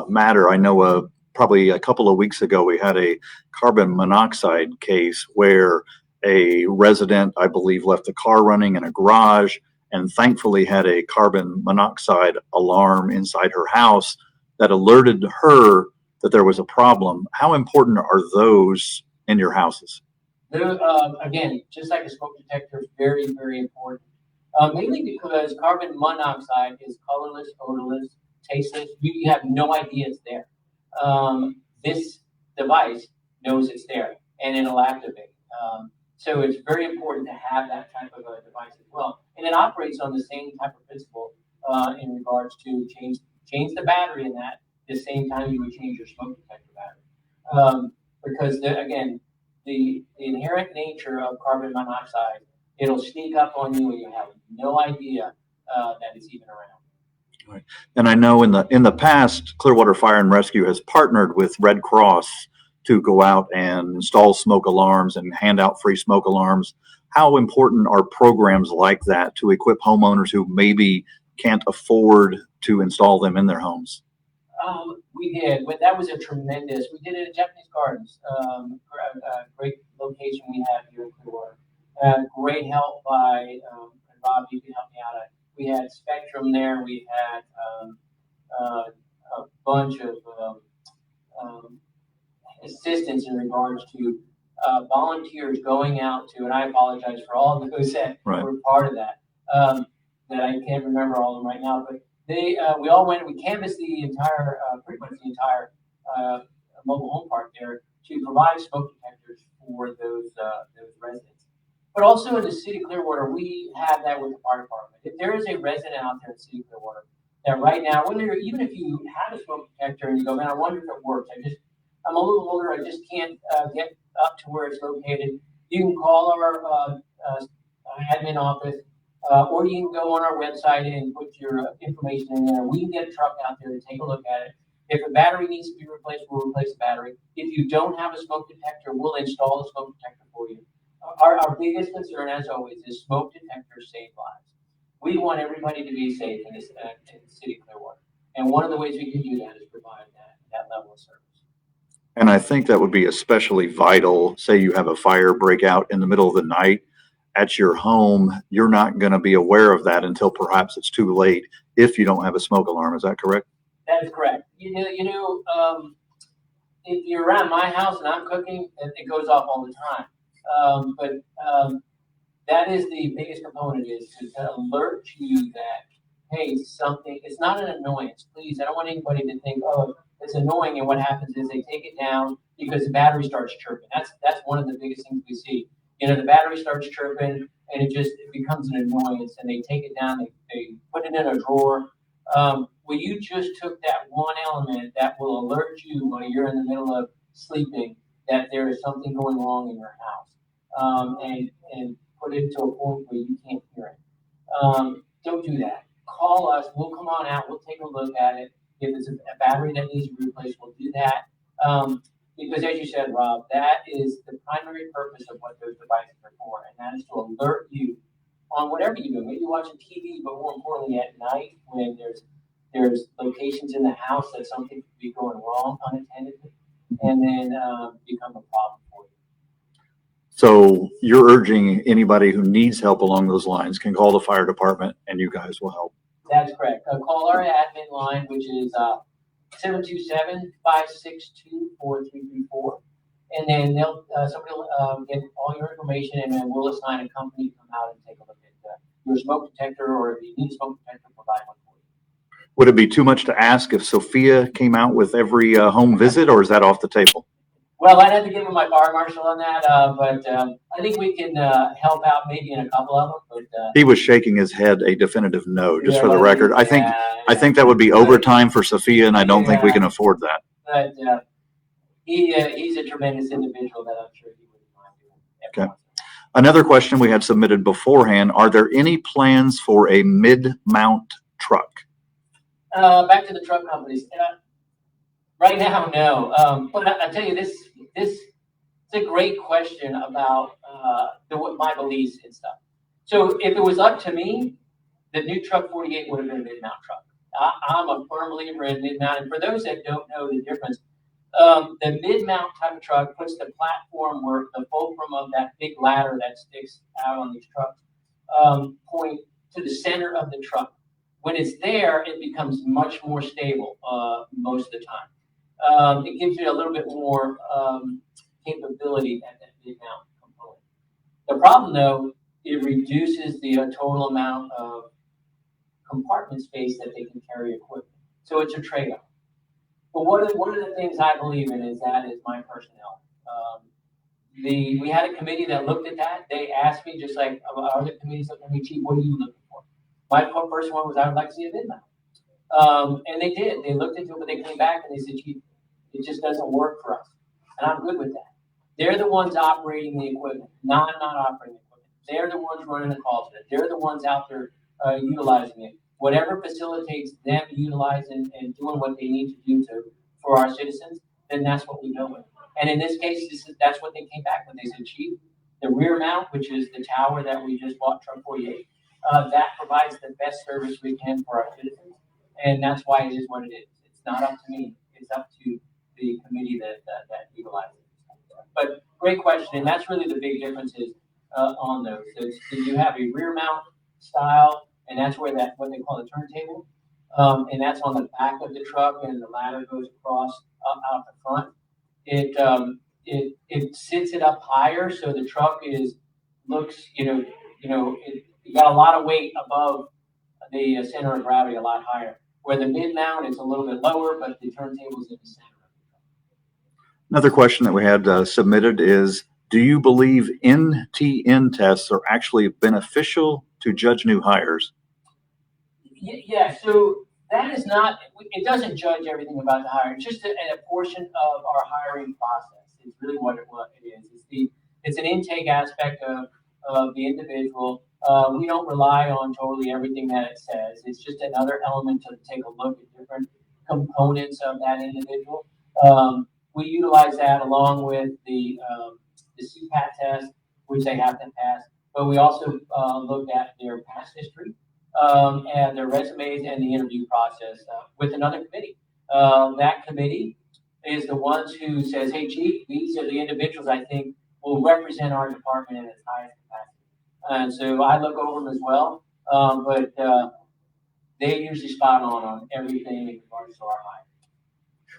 matter, I know probably a couple of weeks ago we had a carbon monoxide case where a resident, I believe, left the car running in a garage and thankfully had a carbon monoxide alarm inside her house that alerted her that there was a problem. How important are those in your houses? They're, again, just like a smoke detector, very, very important. Mainly because carbon monoxide is colorless, odorless, tasteless. You have no idea it's there. This device knows it's there and it'll activate. So it's very important to have that type of a device as well. And it operates on the same type of principle in regards to change the battery in that the same time you would change your smoke detector battery. Because again, the inherent nature of carbon monoxide, it'll sneak up on you and you have no idea that it's even around. Right. And I know in the past, Clearwater Fire and Rescue has partnered with Red Cross to go out and install smoke alarms and hand out free smoke alarms. How important are programs like that to equip homeowners who maybe can't afford to install them in their homes? We did. That was a tremendous. We did it at Japanese Gardens. Great location we have here in Clearwater. Great help by Rob. You can help me out. We had Spectrum there. We had a bunch of assistance in regards to volunteers going out to, and I apologize for all those that were part of that. That I can't remember all of them right now, but we all went. We canvassed the entire, pretty much the entire mobile home park there to provide smoke detectors for those residents. But also in the city of Clearwater, we have that with the fire department. If there is a resident out there in the city of Clearwater that right now, even if you have a smoke detector and you go, man, I wonder if it works. I'm a little older. I just can't get up to where it's located. You can call our admin office. Or you can go on our website and put your information in there. We can get a truck out there to take a look at it. If a battery needs to be replaced, we'll replace the battery. If you don't have a smoke detector, we'll install the smoke detector for you. Our biggest concern, as always, is smoke detectors save lives. We want everybody to be safe in the city of Clearwater. And one of the ways we can do that is provide that level of service. And I think that would be especially vital. Say you have a fire breakout in the middle of the night at your home, you're not going to be aware of that until perhaps it's too late if you don't have a smoke alarm. Is that correct? That is correct. If you're around my house and I'm cooking, it goes off all the time. But that is the biggest component, is to alert you that, hey, something, it's not an annoyance. Please, I don't want anybody to think, oh, it's annoying. And what happens is they take it down because the battery starts chirping. That's one of the biggest things we see. The battery starts chirping and it becomes an annoyance, and they take it down, they put it in a drawer. Well, you just took that one element that will alert you when you're in the middle of sleeping that there is something going wrong in your house, and put it to a point where you can't hear it. Don't do that. Call us. We'll come on out. We'll take a look at it. If it's a battery that needs to be replaced, we'll do that. Because as you said, Rob, that is the primary purpose of what those devices are for, and that is to alert you on whatever you do. Maybe watching TV, but more importantly at night when there's locations in the house that something could be going wrong unattended, and then become a problem for you. So you're urging anybody who needs help along those lines can call the fire department, and you guys will help. That's correct. Call our admin line, which is 727-562-4334, and then somebody will get all your information, and then we'll assign a company to come out and take a look at your smoke detector, or if you need a smoke detector, provide one for you. Would it be too much to ask if Sophia came out with every home visit, or is that off the table? Well, I'd have to get with my fire marshal on that, but I think we can help out maybe in a couple of them. But he was shaking his head a definitive no, just for the record. I think that would be overtime for Sophia, and I don't think we can afford that. But he's a tremendous individual that I'm sure he wouldn't mind doing. Okay. Another question we had submitted beforehand: are there any plans for a mid-mount truck? Back to the truck companies. Right now, no. But I tell you, this is a great question about my beliefs and stuff. So if it was up to me, The new truck 48 would have been a mid-mount truck. I'm a firm believer in mid-mount, and for those that don't know the difference, the mid-mount type of truck puts the platform where the fulcrum of that big ladder that sticks out on these trucks point to the center of the truck. When it's there, it becomes much more stable most of the time. It gives you a little bit more capability at that mid-mount component. The problem, though, it reduces the total amount of compartment space that they can carry equipment. So it's a trade-off. But one of the things I believe in is my personnel. We had a committee that looked at that. They asked me, just like other committees looked at me, Chief, what are you looking for? My first one was I would like to see a mid-mount. And they did. They looked into it, but they came back and they said, Chief, it just doesn't work for us. And I'm good with that. They're the ones operating the equipment, not operating the equipment. They're the ones running the calls with it. They're the ones out there utilizing it. Whatever facilitates them utilizing and doing what they need to do for our citizens, then that's what we go with. And in this case, that's what they came back with. They said, Chief, the rear mount, which is the tower that we just bought, truck 48, that provides the best service we can for our citizens. And that's why it is what it is. It's not up to me. It's up to the committee that utilizes it. But great question. And that's really the big difference is on those. So you have a rear mount style, and that's where what they call the turntable. And that's on the back of the truck, and the ladder goes across out the front. It sits it up higher, so the truck looks you got a lot of weight above the center of gravity, a lot higher. Where the mid mount is a little bit lower, but the turntable's in the center. Another question that we had submitted is, do you believe NTN tests are actually beneficial to judge new hires? Yeah, so that is not, it doesn't judge everything about the hire. It's just a portion of our hiring process. It's really what it is. It's an intake aspect of the individual. We don't rely on totally everything that it says. It's just another element to take a look at different components of that individual. We utilize that along with the CPAT test, which they have to pass. But we also look at their past history and their resumes and the interview process with another committee. That committee is the ones who says, hey, Chief, these are the individuals I think will represent our department in its highest capacity. And so I look over them as well, but they usually spot on everything in regards to our hire.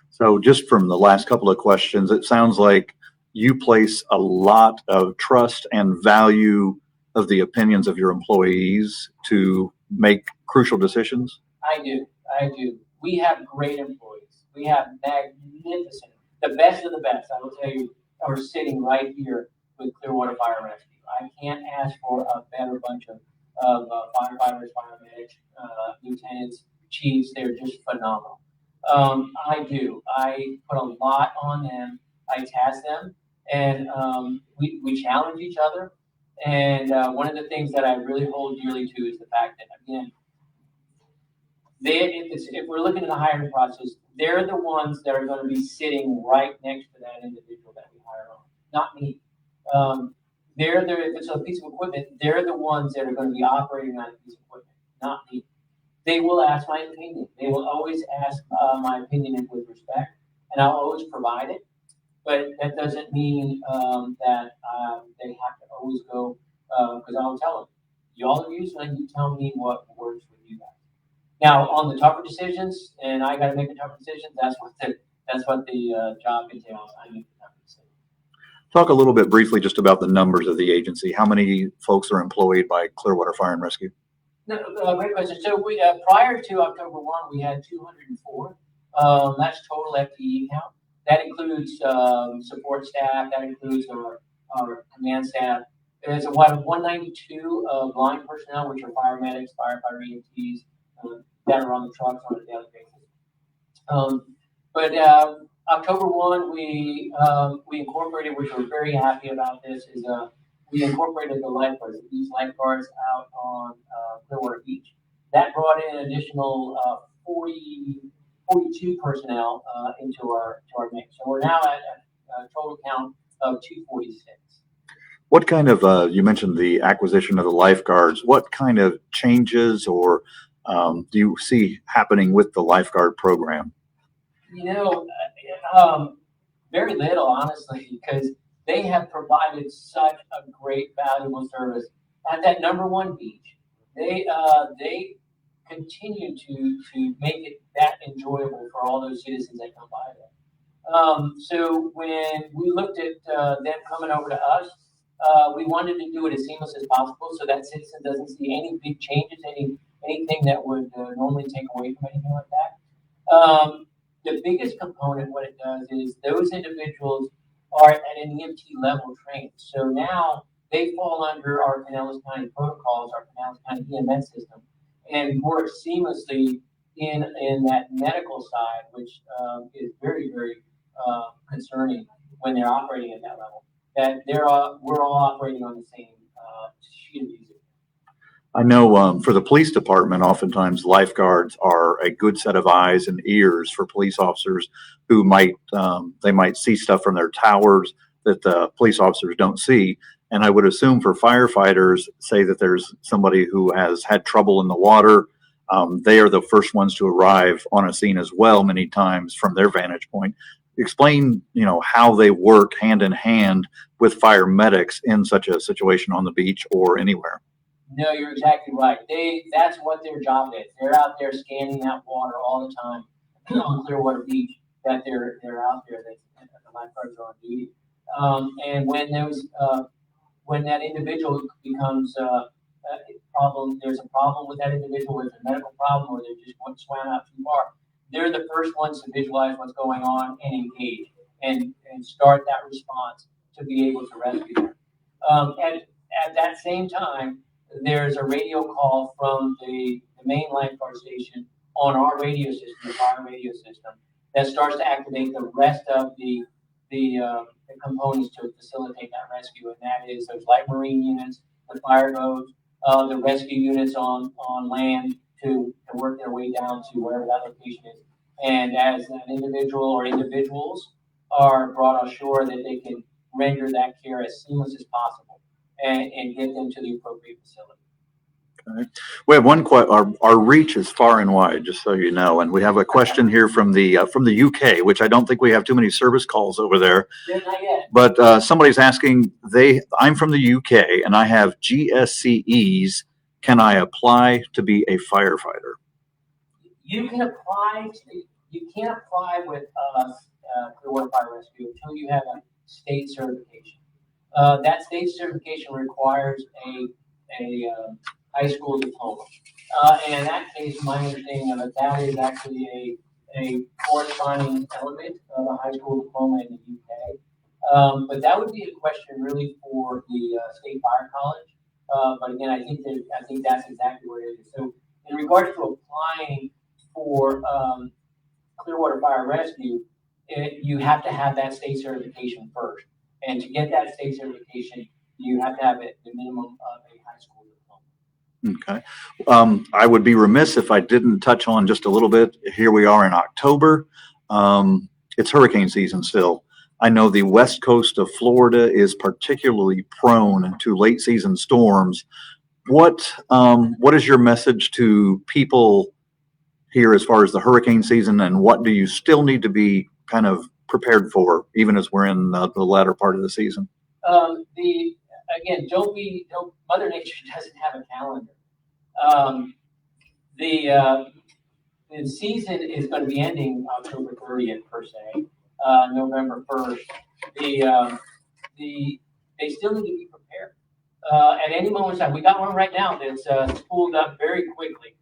So just from the last couple of questions, it sounds like you place a lot of trust and value of the opinions of your employees to make crucial decisions. I do. We have great employees. We have magnificent, the best of the best, I will tell you, are sitting right here with Clearwater Fire Rescue. I can't ask for a better bunch of firefighters, paramedics, lieutenants, chiefs. They're just phenomenal. I do. I put a lot on them. I task them, and we challenge each other. And one of the things that I really hold dearly to is the fact that, again, if we're looking at the hiring process, they're the ones that are going to be sitting right next to that individual that we hire on, not me. If it's a piece of equipment, they're the ones that are going to be operating on a piece of equipment, not me. They will ask my opinion. They will always ask my opinion with respect, and I'll always provide it. But that doesn't mean that they have to always go, because I'll tell them, y'all are used when you tell me what works with you guys. Now, on the tougher decisions, and I got to make the tougher decisions, that's what the job entails. I make the tougher decisions. Talk a little bit briefly just about the numbers of the agency. How many folks are employed by Clearwater Fire and Rescue? No, great question. So we prior to October 1, we had 204. That's total FTE count. That includes support staff. That includes our command staff. There's a 192 line personnel, which are paramedics, firefighter EMTs that are on the trucks on a daily basis. But October 1, we incorporated, which we're very happy about this, is we incorporated the lifeguards, these lifeguards out on Clearwater Beach. That brought in an additional 42 personnel into our mix. So we're now at a total count of 246. What kind of, you mentioned the acquisition of the lifeguards, what kind of changes or do you see happening with the lifeguard program? You know, very little, honestly, because they have provided such a great, valuable service at that number one beach. They continue to make it that enjoyable for all those citizens that come by there. So when we looked at them coming over to us, we wanted to do it as seamless as possible so that citizen doesn't see any big changes, anything that would normally take away from anything like that. The biggest component, what it does is those individuals are at an EMT level trained. So now they fall under our Pinellas County protocols, our Pinellas County EMS system, and work seamlessly in that medical side, which is very, very concerning when they're operating at that level. That we're all operating on the same sheet of music. I know for the police department, oftentimes lifeguards are a good set of eyes and ears for police officers who they might see stuff from their towers that the police officers don't see. And I would assume for firefighters, say that there's somebody who has had trouble in the water, they are the first ones to arrive on a scene as well, many times from their vantage point. Explain, how they work hand in hand with fire medics in such a situation on the beach or anywhere. No, you're exactly right. That's what their job is. They're out there scanning that water all the time on Clearwater Beach. That they're out there. That the lifeguards are on duty. And when that individual becomes a problem, there's a problem with that individual, there's a medical problem, or they just swam out too far. They're the first ones to visualize what's going on and engage and start that response to be able to rescue them. At that same time, there's a radio call from the main lifeguard station on our radio system, the fire radio system, that starts to activate the rest of the components to facilitate that rescue, and that is those light marine units, the fire boats, the rescue units on land to work their way down to wherever that location is. And as an individual or individuals are brought ashore, that they can render that care as seamless as possible and get them to the appropriate facility. Okay. We have our reach is far and wide, just so you know. And we have a question here from the UK, which I don't think we have too many service calls over there. Yeah, not yet. But somebody's asking, I'm from the UK and I have GSCEs. Can I apply to be a firefighter? You can apply. You can't apply with Clearwater Fire Rescue until you have a state certification. That state certification requires a high school diploma. And in that case, my understanding of it, that is actually a corresponding element of a high school diploma in the UK. But that would be a question really for the State Fire College. But again, I think that's exactly what it is. So in regards to applying for Clearwater Fire Rescue, you have to have that state certification first. And to get that state certification, you have to have the minimum of a high school diploma. Okay. I would be remiss if I didn't touch on just a little bit. Here we are in October. It's hurricane season still. I know the west coast of Florida is particularly prone to late season storms. What is your message to people here as far as the hurricane season, and what do you still need to be kind of prepared for, even as we're in the latter part of the season? Again, Mother Nature doesn't have a calendar. The season is going to be ending October 30th per se, November 1st. They still need to be prepared. At any moment in time, we got one right now that's spooled up very quickly,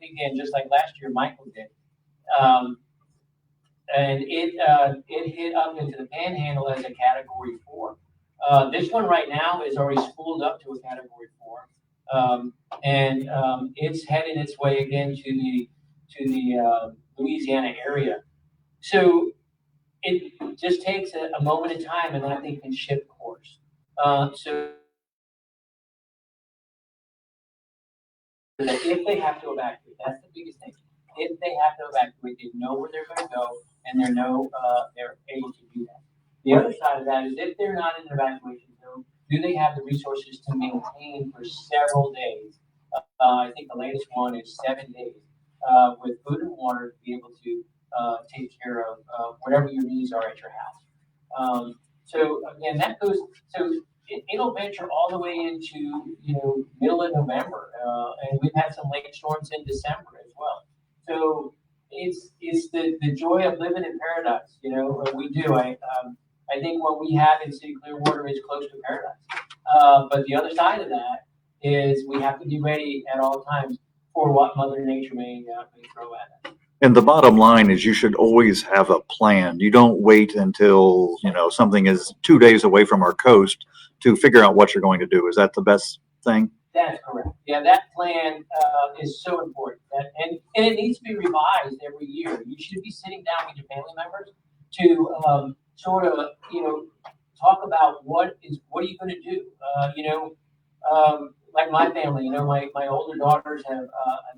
again, just like last year Michael did. And it hit up into the Panhandle as a Category 4. This one right now is already spooled up to a Category 4, and it's headed its way again to the Louisiana area. So it just takes a moment in time, and then they can shift course. So if they have to evacuate, that's the biggest thing. If they have to evacuate, they know where they're going to go, and they're able to do that. The other side of that is if they're not in an evacuation zone, do they have the resources to maintain for several days? I think the latest one is 7 days with food and water to be able to take care of whatever your needs are at your house. So again, that goes. So it'll venture all the way into middle of November, and we've had some late storms in December as well. So it's the joy of living in paradise. What we do. I think what we have in City Clearwater is close to paradise. But the other side of that is we have to be ready at all times for what Mother Nature may throw at us. And the bottom line is you should always have a plan. You don't wait until, something is 2 days away from our coast to figure out what you're going to do. Is that the best thing? That's correct. Yeah, that plan is so important. And it needs to be revised every year. You should be sitting down with your family members to sort of, talk about what are you going to do? Like my family, my older daughters have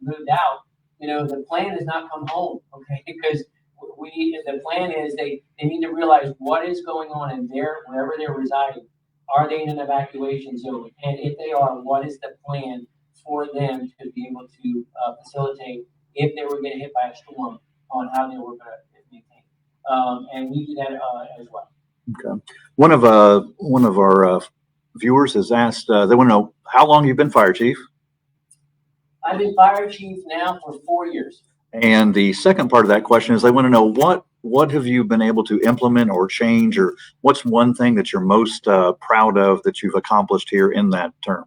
moved out. The plan is not come home, okay? Because the plan is they need to realize what is going on in wherever they're residing. Are they in an evacuation zone? And if they are, what is the plan for them to be able to facilitate if they were getting hit by a storm on how they were going to maintain? And we do that as well. Okay. One of our viewers has asked. They want to know how long you've been fire chief. I've been fire chief now for 4 years. And the second part of that question is they want to know what have you been able to implement or change, or what's one thing that you're most proud of that you've accomplished here in that term?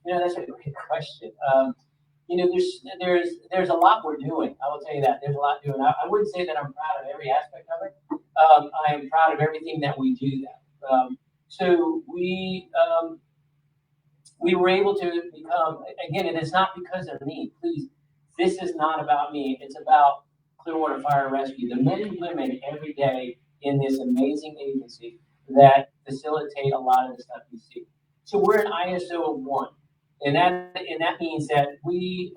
That's a great question. There's a lot we're doing. I will tell you that there's a lot doing. I wouldn't say that I'm proud of every aspect of it. I am proud of everything that we do. So we were able to become, again, and it's not because of me. Please, this is not about me. It's about Clearwater Fire Rescue, the men and women every day in this amazing agency that facilitate a lot of the stuff you see. So we're an ISO 1. And that means that we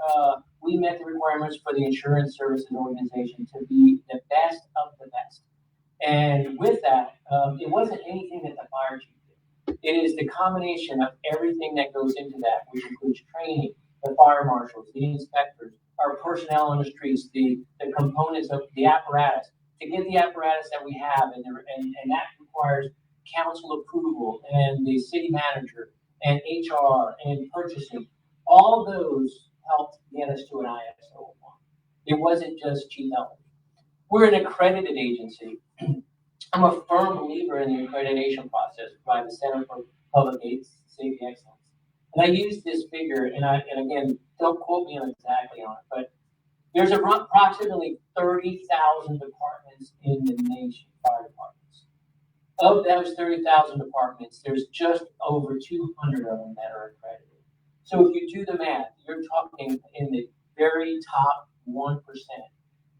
met the requirements for the Insurance Services Organization to be the best of the best. And with that, it wasn't anything that the fire chief did. It is the combination of everything that goes into that, which includes training, the fire marshals, the inspectors, our personnel on the streets, the components of the apparatus. To get the apparatus that we have, and that requires council approval and the city manager and HR and purchasing. All those helped get us to an ISO 1. It wasn't just Chief Ehlers. We're an accredited agency. I'm a firm believer in the accreditation process by the Center for Public Safety Excellence. And I use this figure, and again, don't quote me exactly on it, but there's approximately 30,000 departments in the nation, fire departments. Of those 30,000 departments, there's just over 200 of them that are accredited. So if you do the math, you're talking in the very top 1%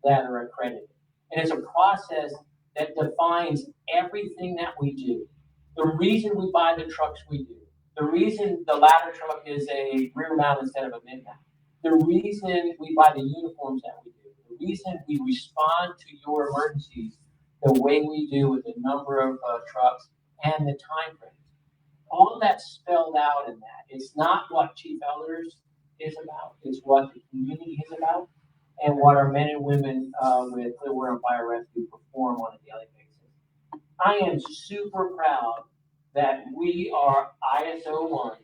that are accredited. And it's a process that defines everything that we do. The reason we buy the trucks we do, the reason the ladder truck is a rear mount instead of a mid mount, the reason we buy the uniforms that we do, the reason we respond to your emergencies the way we do with the number of trucks and the time frames. All of that's spelled out in that. It's not what Chief Ehlers is about. It's what the community is about and what our men and women with Clearwater Fire Rescue perform on a daily basis. I am super proud that we are ISO 1,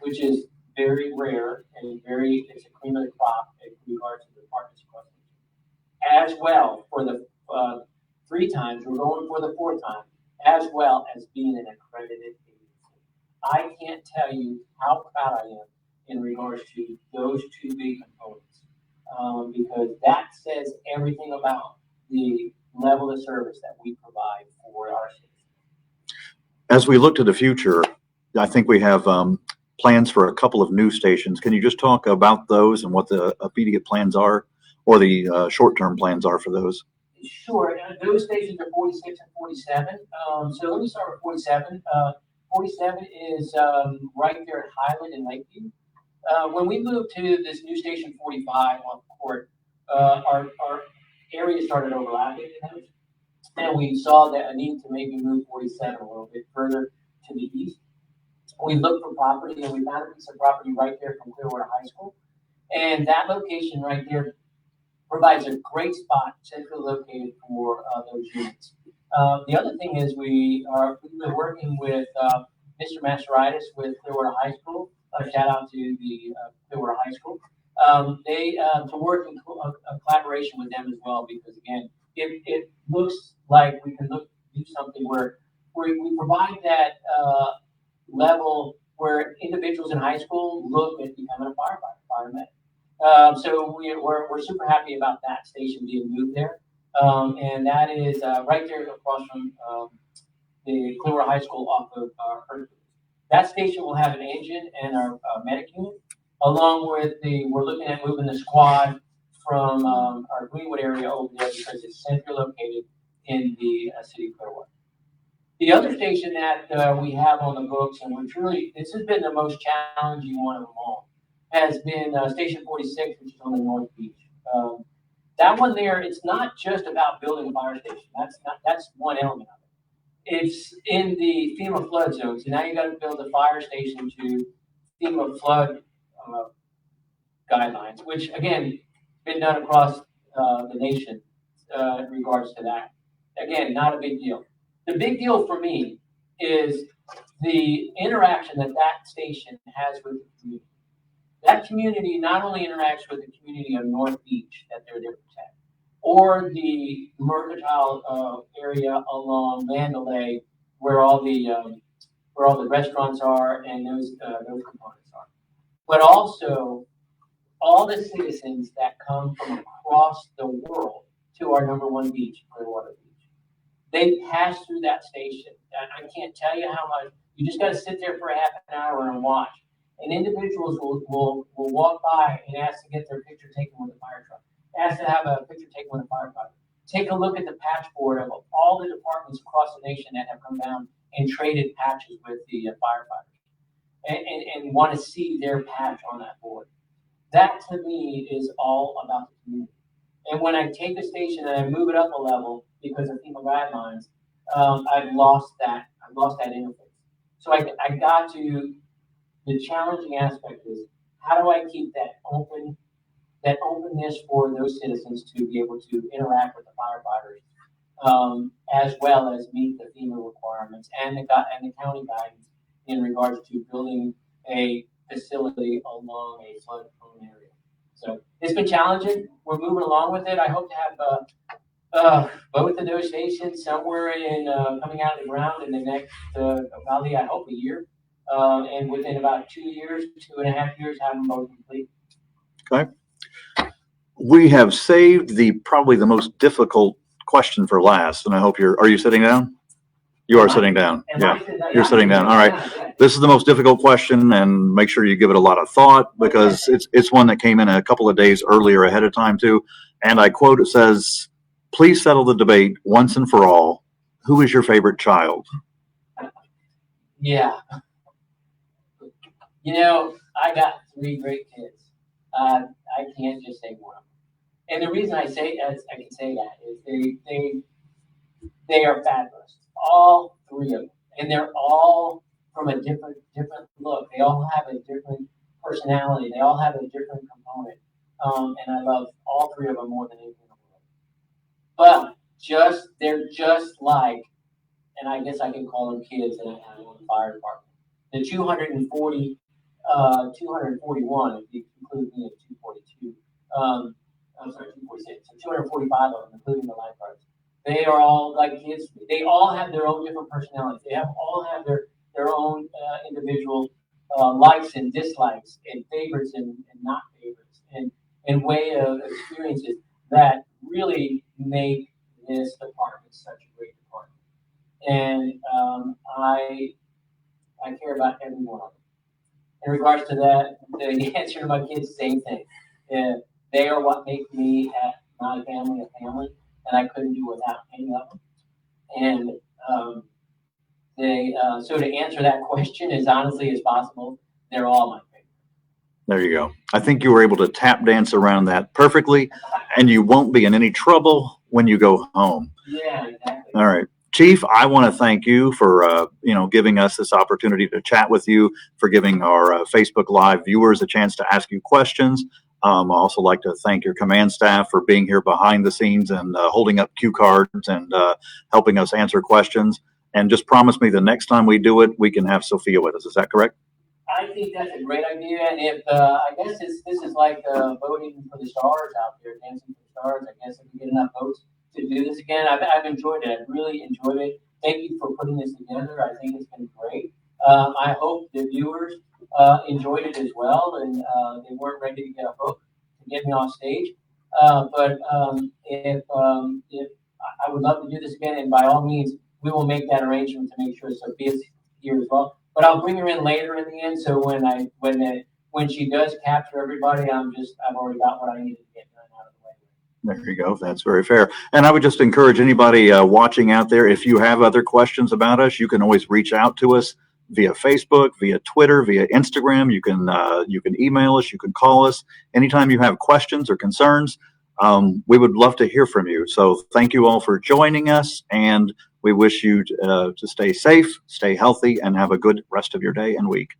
which is very rare and it's a cream of the crop in regards to the departments across the country. As well, for the 3 times, we're going for the 4th time, as well as being an accredited agency. I can't tell you how proud I am in regards to those 2 big components, because that says everything about the level of service that we provide for our citizens. As we look to the future, I think we have plans for a couple of new stations. Can you just talk about those and what the immediate plans are, or the short-term plans are for those? Sure. Those stations are 46 and 47. So let me start with 47. 47 is right there at Highland and Lakeview. When we moved to this new station 45 on Court, our area started overlapping. and we saw that a need to maybe move 47 a little bit further to the east. We looked for property, and we found a piece of property right there from Clearwater High School. And that location right there provides a great spot, centrally located for those units. The other thing is we've been working with Mr. Masteritis with Clearwater High School. Shout out to the Clearwater High School. To work in a collaboration with them as well, because again, it looks like we can do something where we provide that level where individuals in high school look at becoming a fireman. So we're super happy about that station being moved there. And that is right there across from the Clearwater High School off of Hercules. That station will have an engine and our medic unit, along with we're looking at moving the squad from our Greenwood area over there because it's centrally located in the city of Clearwater. The other station that we have on the books, and this has been the most challenging one of them all, has been Station 46, which is on the North Beach. That one there, it's not just about building a fire station. That's one element of it. It's in the FEMA flood zone. So now you got to build a fire station to FEMA flood guidelines, which again, been done across the nation in regards to that. Again, not a big deal. The big deal for me is the interaction that station has with the community. That community not only interacts with the community of North Beach that they're there to protect, or the mercantile area along Mandalay, where all the restaurants are and those components are, but also all the citizens that come from across the world to our #1 beach, Clearwater Beach. They pass through that station. I can't tell you how much. You just got to sit there for a half an hour and watch. And individuals will walk by and ask to get their picture taken with the fire truck, ask to have a picture taken with a firefighter. Take a look at the patch board of all the departments across the nation that have come down and traded patches with the firefighters, and want to see their patch on that board. That to me is all about the community. And when I take a station and I move it up a level because of FEMA guidelines, I've lost that interface. So I got to. The challenging aspect is, how do I keep that openness for those citizens to be able to interact with the firefighters, as well as meet the FEMA requirements and the county guidance in regards to building a facility along a flood-prone area. So it's been challenging. We're moving along with it. I hope to have both of those stations somewhere coming out of the ground in the next probably, I hope, a year. And within about 2 years, 2.5 years, have them both complete. Okay. We have saved probably the most difficult question for last, and I hope are you sitting down? You are sitting down. Yeah, you're sitting down. All right. This is the most difficult question, and make sure you give it a lot of thought, because it's one that came in a couple of days earlier ahead of time too. And I quote, it says, "Please settle the debate once and for all. Who is your favorite child?" Yeah. I got 3 great kids. I can't just say one. And the reason I can say that is they are fabulous. All 3 of them. And they're all from a different look. They all have a different personality. They all have a different component. And I love all 3 of them more than anything in the world. But they're just like, and I guess I can call them kids that I have on the fire department. The 241, if you include me at 242. I'm sorry, 246. So 245 of them, including the lifeguards. They are all like kids. They all have their own different personalities. They all have their own individual likes and dislikes, and favorites and not favorites, and way of experiences that really make this department such a great department. And I care about every one of them. In regards to that, the answer to my kids, same thing. They are what make me my family a family, and I couldn't do without any of them. And so to answer that question as honestly as possible, they're all my favorite. There you go. I think you were able to tap dance around that perfectly, and you won't be in any trouble when you go home. Yeah, exactly. All right. Chief, I want to thank you for, giving us this opportunity to chat with you, for giving our Facebook Live viewers a chance to ask you questions. I also like to thank your command staff for being here behind the scenes and holding up cue cards and helping us answer questions. And just promise me the next time we do it, we can have Sophia with us. Is that correct? I think that's a great idea, and if, I guess this is like, voting for the stars out there, dancing for the stars. I guess if we get enough votes to do this again, I've enjoyed it. I've really enjoyed it. Thank you for putting this together. I think it's been great. I hope the viewers, enjoyed it as well, and, they weren't ready to get a hook to get me on stage. If I would love to do this again, and by all means, we will make that arrangement to make sure Sophia's here as well. But I'll bring her in later in the end, so when she does capture everybody, I've already got what I needed to get done out of the way. There you go. That's very fair. And I would just encourage anybody watching out there, if you have other questions about us, you can always reach out to us via Facebook, via Twitter, via Instagram. You can email us, you can call us anytime you have questions or concerns. We would love to hear from you. So thank you all for joining us, and we wish you to stay safe, stay healthy, and have a good rest of your day and week.